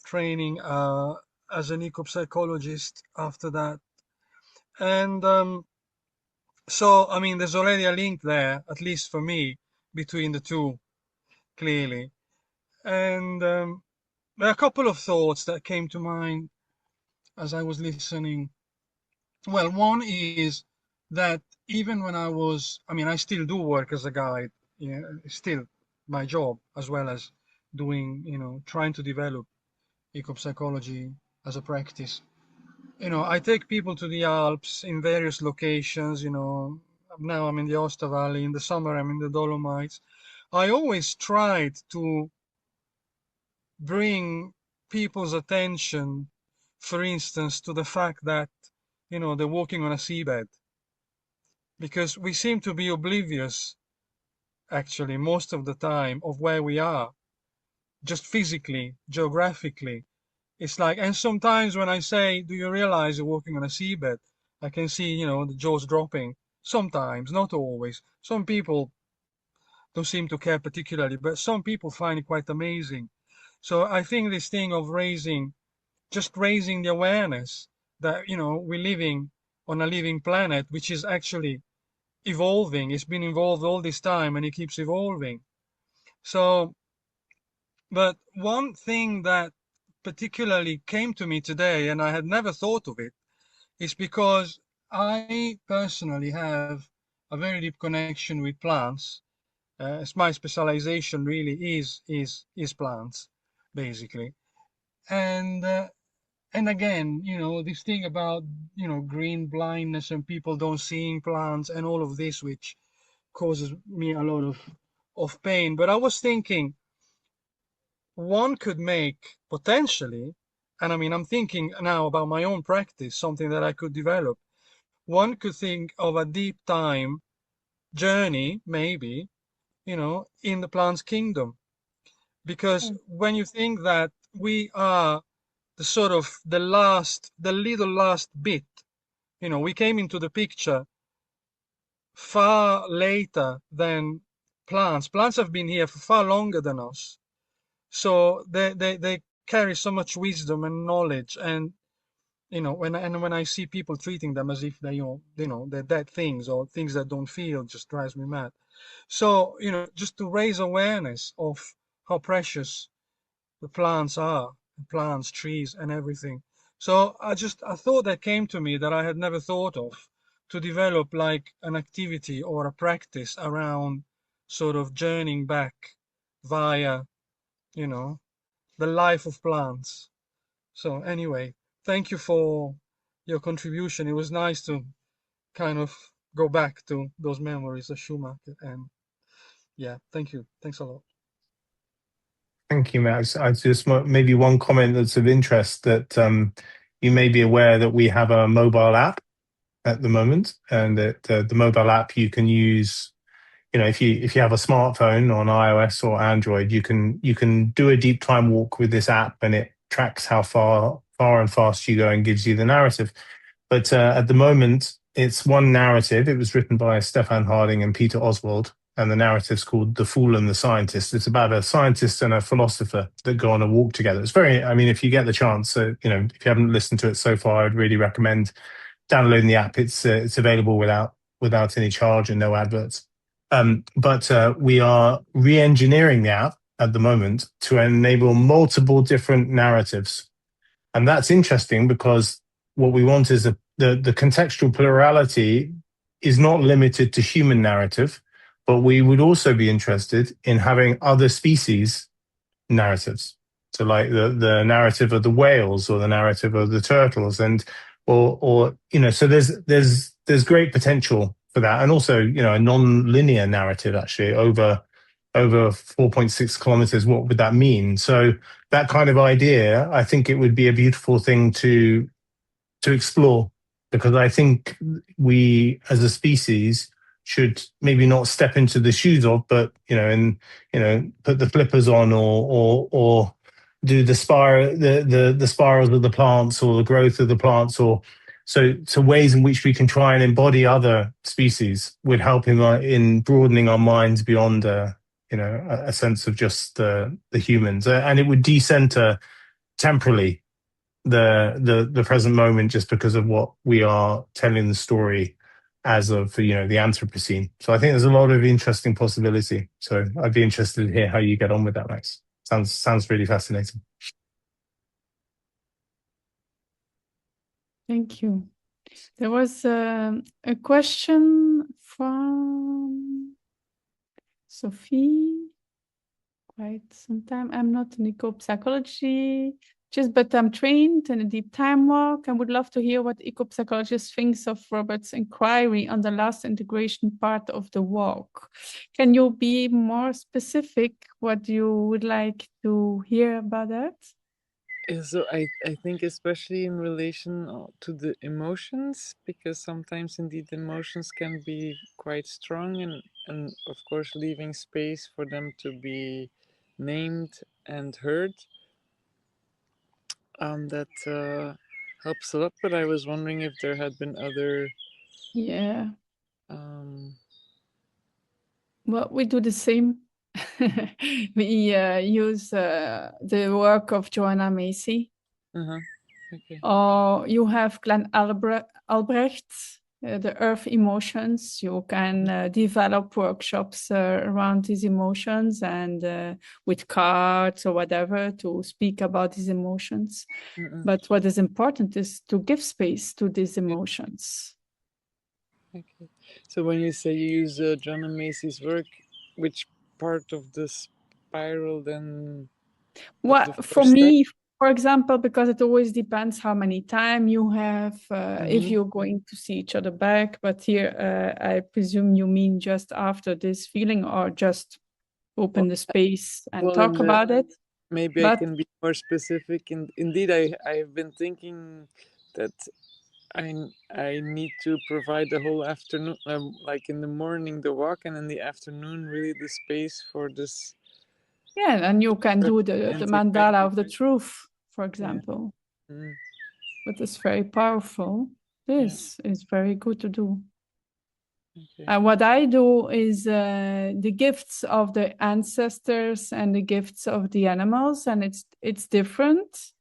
training as an ecopsychologist after that. And so I mean, there's already a link there, at least for me, between the two, clearly. And there are a couple of thoughts that came to mind as I was listening. Well, one is that even when I mean, I still do work as a guide, you know, still my job, as well as doing, you know, trying to develop ecopsychology as a practice. You know, I take people to the Alps in various locations, you know, now I'm in the Aosta Valley, in the summer I'm in the Dolomites. I always tried to bring people's attention, for instance, to the fact that, you know, they're walking on a seabed. Because we seem to be oblivious, actually, most of the time, of where we are, just physically, geographically. It's like, and sometimes when I say, do you realize you're walking on a seabed? I can see, you know, the jaws dropping. Sometimes, not always. Some people don't seem to care particularly, but some people find it quite amazing. So I think this thing of just raising the awareness that, you know, we're living on a living planet, which is actually evolving. It's been evolved all this time and it keeps evolving. So, but one thing that particularly came to me today, and I had never thought of it, is because I personally have a very deep connection with plants. As my specialization really is plants, basically. And again, you know, this thing about, you know, green blindness and people don't seeing plants and all of this, which causes me a lot of pain. But I was thinking one could make potentially, and I mean, I'm thinking now about my own practice, something that I could develop. One could think of a deep time journey, maybe, you know, in the plants kingdom. Because when you think that we are the sort of the little last bit, you know, we came into the picture far later than plants. Plants have been here for far longer than us. So they carry so much wisdom and knowledge. And, you know, when I see people treating them as if they, you know, they're dead things or things that don't feel, just drives me mad. So, you know, just to raise awareness of how precious the plants are, plants, trees, and everything. So a thought that came to me that I had never thought of, to develop like an activity or a practice around sort of journeying back via, you know, the life of plants. So anyway, thank you for your contribution. It was nice to kind of go back to those memories of Schumacher. And yeah, thank you. Thanks a lot. Thank you, Max. I just maybe one comment that's of interest, that you may be aware that we have a mobile app at the moment, and that the mobile app you can use. You know, if you have a smartphone on iOS or Android, you can do a deep time walk with this app, and it tracks how far and fast you go and gives you the narrative. But at the moment, it's one narrative. It was written by Stefan Harding and Peter Oswald, and the narrative's called The Fool and the Scientist. It's about a scientist and a philosopher that go on a walk together. It's very, I mean, if you get the chance, if you haven't listened to it so far, I'd really recommend downloading the app. It's available without any charge and no adverts. But we are re-engineering the app at the moment to enable multiple different narratives. And that's interesting because what we want is the contextual plurality is not limited to human narrative, but we would also be interested in having other species narratives. So like the narrative of the whales or the narrative of the turtles, and so there's great potential for that. And also, a non-linear narrative actually over 4.6 kilometers, what would that mean? So that kind of idea, I think it would be a beautiful thing to explore, because I think we as a species should maybe not step into the shoes of, but put the flippers on or do the spirals of the plants or the growth of the plants, or so ways in which we can try and embody other species would help in broadening our minds beyond a sense of just the humans, and it would decenter temporally the present moment, just because of what we are telling the story as of the Anthropocene. So I think there's a lot of interesting possibility. So I'd be interested to hear how you get on with that, Max. Sounds really fascinating. Thank you. There was a question from Sophie. Quite some time. I'm not in eco-psychology, but I'm trained in a deep time walk and would love to hear what eco-psychologist thinks of Robert's inquiry on the last integration part of the walk. Can you be more specific what you would like to hear about that? So I think especially in relation to the emotions, because sometimes indeed emotions can be quite strong, and of course leaving space for them to be named and heard. That helps a lot, but I was wondering if there had been other... Yeah. Well, we do the same. We use the work of Joanna Macy. Okay. Or you have Glenn Albrecht, the Earth Emotions. You can develop workshops around these emotions and with cards or whatever to speak about these emotions. But what is important is to give space to these emotions. Okay. So when you say you use Joanna Macy's work, which part of the spiral then? Well, for me, for example, because it always depends how many time you have, if you're going to see each other back. But here, I presume you mean just after this feeling, or just open the space and talk about it. Maybe I can be more specific. Indeed, I've been thinking that I need to provide the whole afternoon, like in the morning the walk, and in the afternoon really the space for this. Yeah, and you can do the mandala of the truth, for example. Yeah. But it's very powerful. This is very good to do. Okay. And what I do is the gifts of the ancestors and the gifts of the animals, and it's different.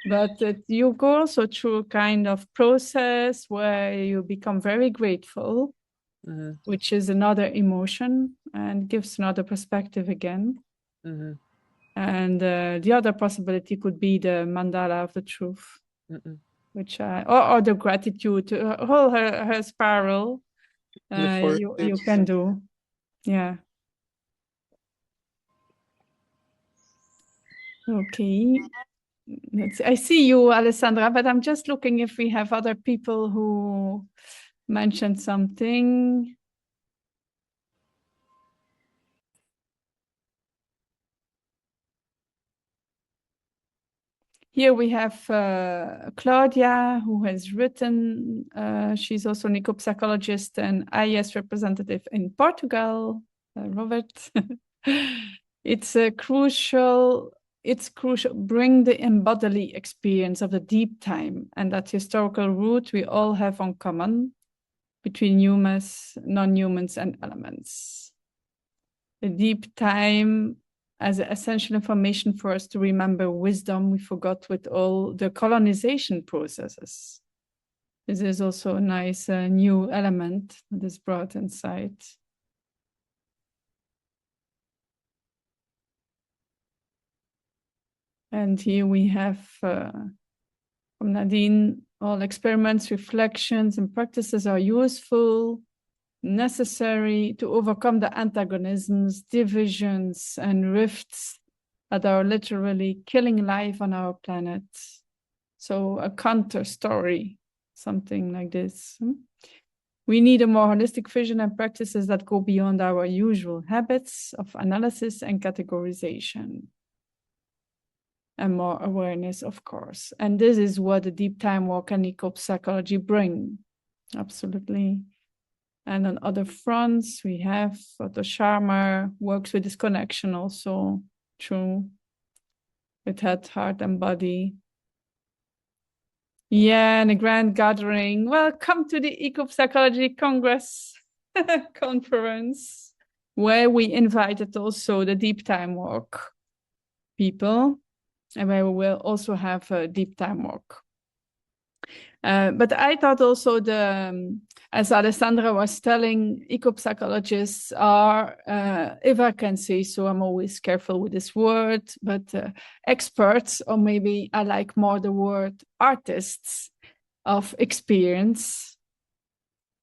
But you go also through a kind of process where you become very grateful, which is another emotion and gives another perspective again. And the other possibility could be the mandala of the truth, which or the gratitude, whole her spiral. You can do, yeah. Okay. I see you, Alessandra, but I'm just looking if we have other people who mentioned something. Here we have Claudia, who has written, she's also an eco-psychologist and IES representative in Portugal. Robert, it's crucial, bring the embodily experience of the deep time and that historical root we all have on common, between humans, non-humans, and elements. The deep time as essential information for us to remember wisdom we forgot with all the colonization processes. This is also a nice new element that is brought inside. And here we have from Nadine, all experiments, reflections, and practices are useful, necessary to overcome the antagonisms, divisions, and rifts that are literally killing life on our planet. So a counter story, something like this. We need a more holistic vision and practices that go beyond our usual habits of analysis and categorization. And more awareness, of course. And this is what the deep time work and eco-psychology bring. Absolutely. And on other fronts, we have Otto Scharmer works with this connection also through with head, heart, and body. Yeah, and a grand gathering. Welcome to the Eco-Psychology Congress conference, where we invited also the deep time work people, and where we will also have a deep time work. But I thought also as Alessandra was telling, eco-psychologists are, if I can say so, I'm always careful with this word, but experts, or maybe I like more the word artists of experience.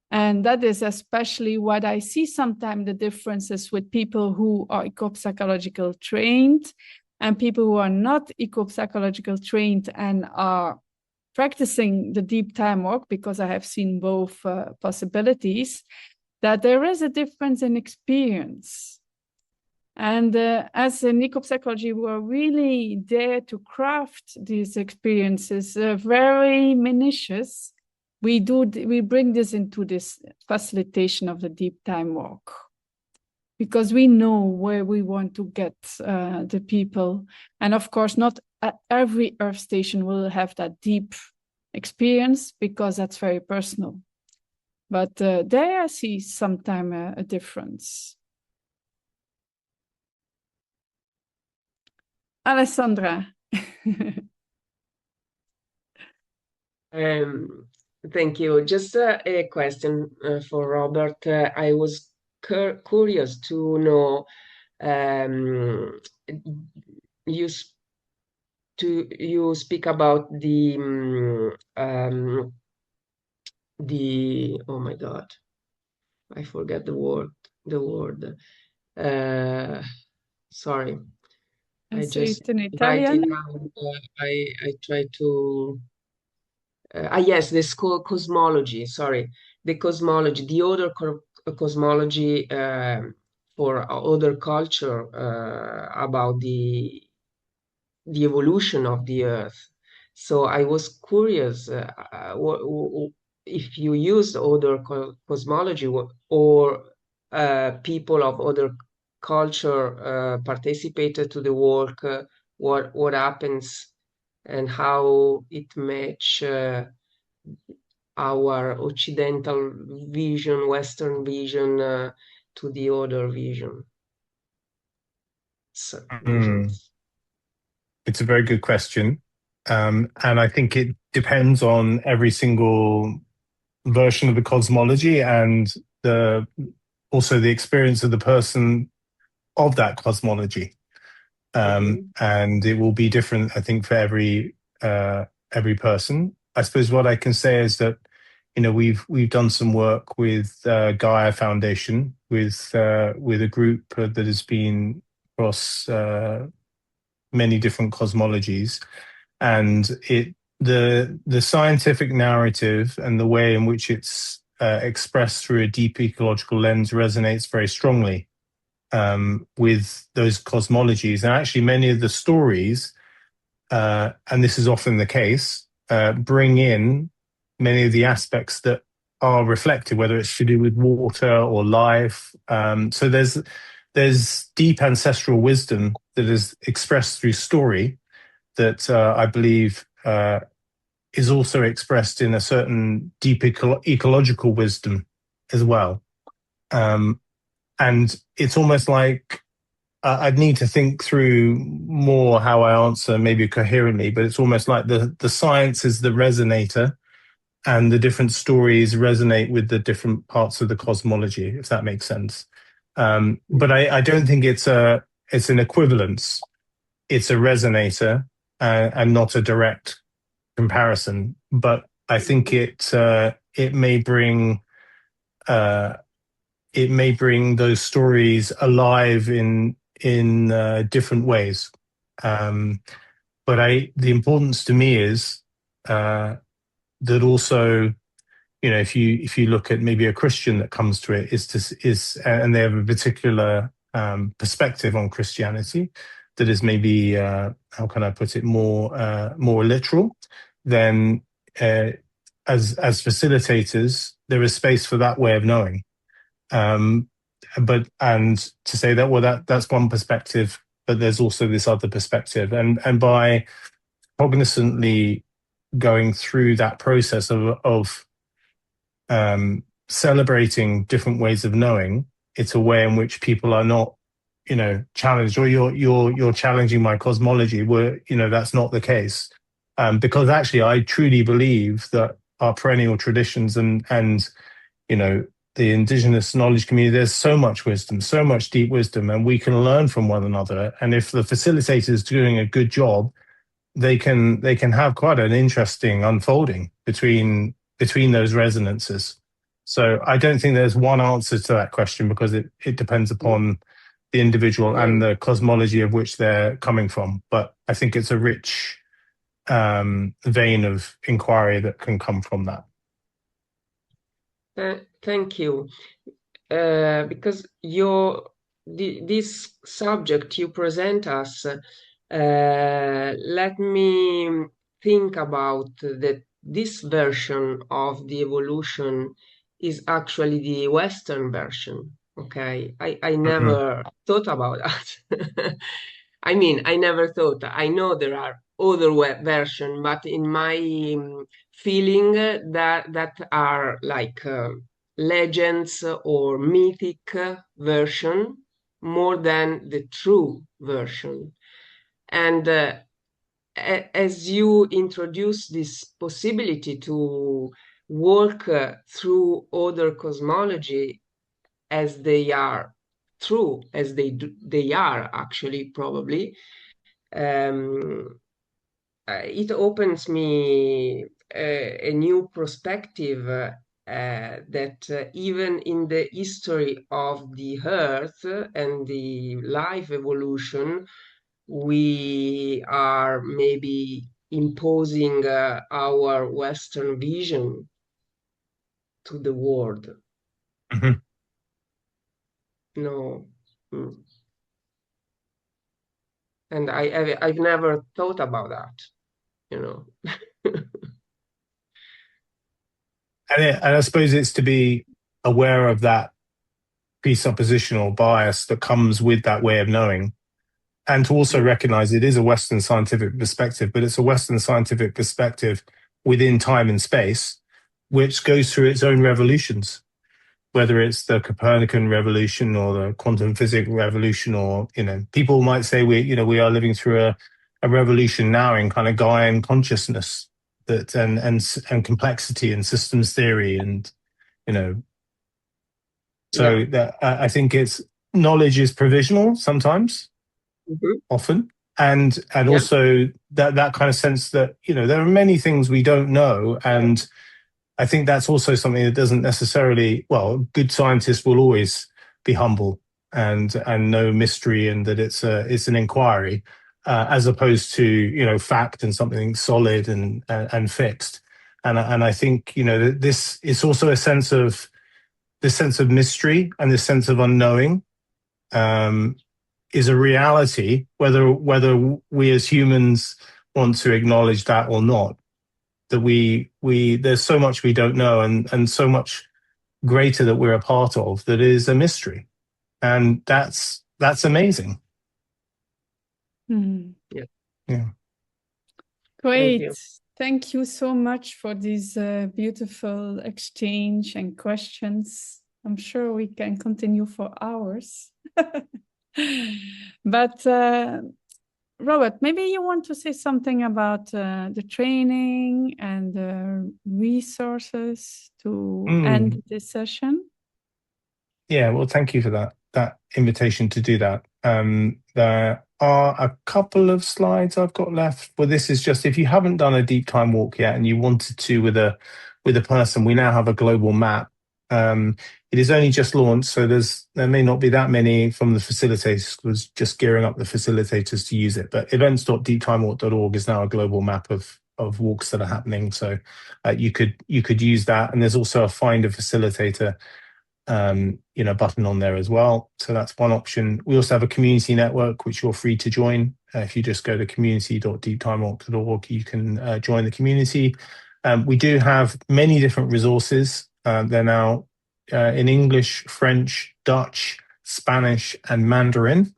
And that is especially what I see sometimes the differences with people who are eco-psychological trained and people who are not eco-psychological trained and are practicing the deep time work, because I have seen both possibilities, that there is a difference in experience. And as in eco-psychology, we're really there to craft these experiences very minutious. We bring this into this facilitation of the deep time work, because we know where we want to get the people. And of course, not every Earth station will have that deep experience, because that's very personal. But there I see sometimes a difference. Alessandra. Thank you. Just a question for Robert. I was curious to know, you speak about the oh my God, I forget the word. Sorry. I just in write it Italian. down. I try to. Yes, this cosmology. Sorry, the cosmology, the other cosmology for other culture about the evolution of the Earth. So I was curious if you used other cosmology or people of other culture participated to the work, what happens and how it match our Occidental vision, Western vision to the other vision. It's a very good question. And I think it depends on every single version of the cosmology and also the experience of the person of that cosmology. And it will be different, I think, for every person. I suppose what I can say is that, we've done some work with Gaia Foundation, with a group that has been across many different cosmologies, and the scientific narrative and the way in which it's expressed through a deep ecological lens resonates very strongly with those cosmologies. And actually many of the stories, and this is often the case, bring in many of the aspects that are reflected, whether it's to do with water or life. So there's deep ancestral wisdom that is expressed through story that I believe is also expressed in a certain deep ecological wisdom as well. And it's almost like I'd need to think through more how I answer maybe coherently, but it's almost like the science is the resonator and the different stories resonate with the different parts of the cosmology, if that makes sense. But I don't think it's an equivalence. It's a resonator and not a direct comparison. But I think it may bring those stories alive in different ways. But the importance to me is that also, you know, if you look at maybe a Christian that comes to it, and they have a particular perspective on Christianity that is maybe how can I put it, more literal, then as facilitators, there is space for that way of knowing. And to say that, well, that's one perspective, but there's also this other perspective, and by cognizantly going through that process of celebrating different ways of knowing, it's a way in which people are not, you know, challenged, or you're challenging my cosmology, where, you know, that's not the case, because actually I truly believe that our perennial traditions and you know, the indigenous knowledge community, there's so much wisdom, so much deep wisdom, and we can learn from one another. And if the facilitator is doing a good job, they can have quite an interesting unfolding between those resonances. So I don't think there's one answer to that question, because it depends upon the individual and the cosmology of which they're coming from. But I think it's a rich vein of inquiry that can come from that. Thank you. Because this subject you present us, let me think about that this version of the evolution is actually the Western version. Okay, I never thought about that. I mean, I never thought. I know there are other versions, but in my feeling that are like legends or mythic version more than the true version. And as you introduce this possibility to work through other cosmology as they are true, as they are actually probably, it opens me a new perspective that even in the history of the Earth and the life evolution, we are maybe imposing our Western vision to the world. Mm-hmm. No. And I've never thought about that, you know. And I suppose it's to be aware of that presuppositional bias that comes with that way of knowing, and to also recognize it is a Western scientific perspective, but it's a Western scientific perspective within time and space, which goes through its own revolutions, whether it's the Copernican revolution or the quantum physics revolution, or, you know, people might say we are living through a revolution now in kind of Gaian consciousness, that and complexity and systems theory, and, you know, so that I think it's knowledge is provisional sometimes, often, and also that kind of sense that, you know, there are many things we don't know, and I think that's also something that doesn't necessarily, well, good scientists will always be humble and know mystery, and that it's an inquiry, as opposed to, you know, fact and something solid and fixed. And I think, you know, this is also a sense of mystery, and this sense of unknowing is a reality, whether we as humans want to acknowledge that or not. That we there's so much we don't know, and so much greater that we're a part of that is a mystery, and that's amazing. Yeah. Great. Thank you so much for this beautiful exchange and questions. I'm sure we can continue for hours. But Robert, maybe you want to say something about the training and the resources to end this session. Yeah, well, thank you for that invitation to do that. There are a couple of slides I've got left, but this is just if you haven't done a deep time walk yet and you wanted to with a person, we now have a global map. It is only just launched, so there may not be that many from the facilitators. Was just gearing up the facilitators to use it. But events.deeptimewalk.org is now a global map of walks that are happening. So you could use that, and there's also a find a facilitator button on there as well. So that's one option. We also have a community network, which you're free to join. If you just go to community.deeptimewalk.org, you can join the community. We do have many different resources. They're now in English, French, Dutch, Spanish, and Mandarin.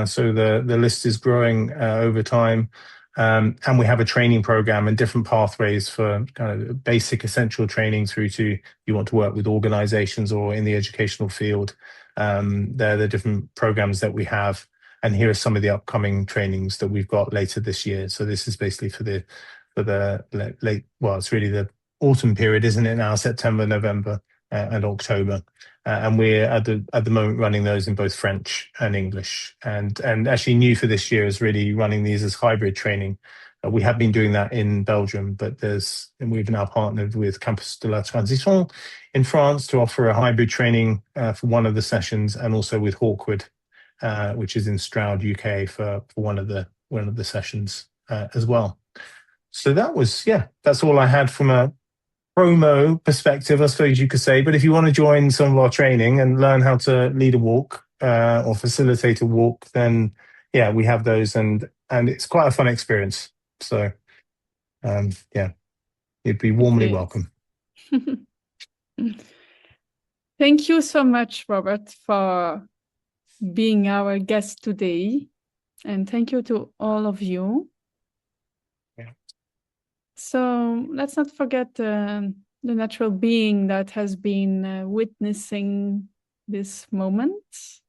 So the list is growing over time. And we have a training program and different pathways for kind of basic essential training through to you want to work with organizations or in the educational field. They're the different programs that we have. And here are some of the upcoming trainings that we've got later this year. So this is basically for the late, well, it's really the autumn period, isn't it now? September, November, and October. And we're at the moment running those in both French and English. And actually new for this year is really running these as hybrid training. We have been doing that in Belgium, but we've now partnered with Campus de la Transition in France to offer a hybrid training for one of the sessions, and also with Hawkwood, which is in Stroud, UK, for one of the sessions as well. So that's all I had from a promo perspective, I suppose you could say. But if you want to join some of our training and learn how to lead a walk or facilitate a walk, then we have those, and it's quite a fun experience. So you'd be warmly welcome. Thank you so much, Robert, for being our guest today, and thank you to all of you. So let's not forget the natural being that has been witnessing this moment.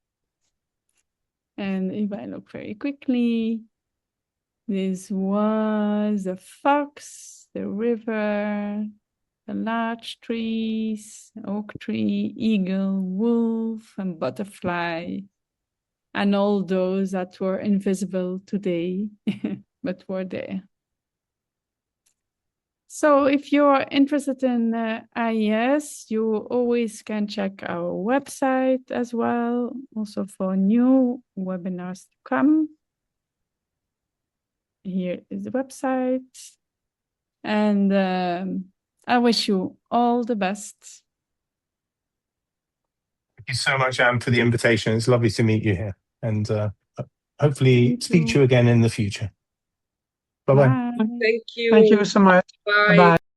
And if I look very quickly, this was the fox, the river, the large trees, oak tree, eagle, wolf, and butterfly, and all those that were invisible today, but were there. So if you're interested in IES, you always can check our website as well, also for new webinars to come. Here is the website. And I wish you all the best. Thank you so much, Anne, for the invitation. It's lovely to meet you here, and hopefully speak to you again in the future. Bye-bye. Bye. Thank you. Thank you so much. Bye. Bye-bye.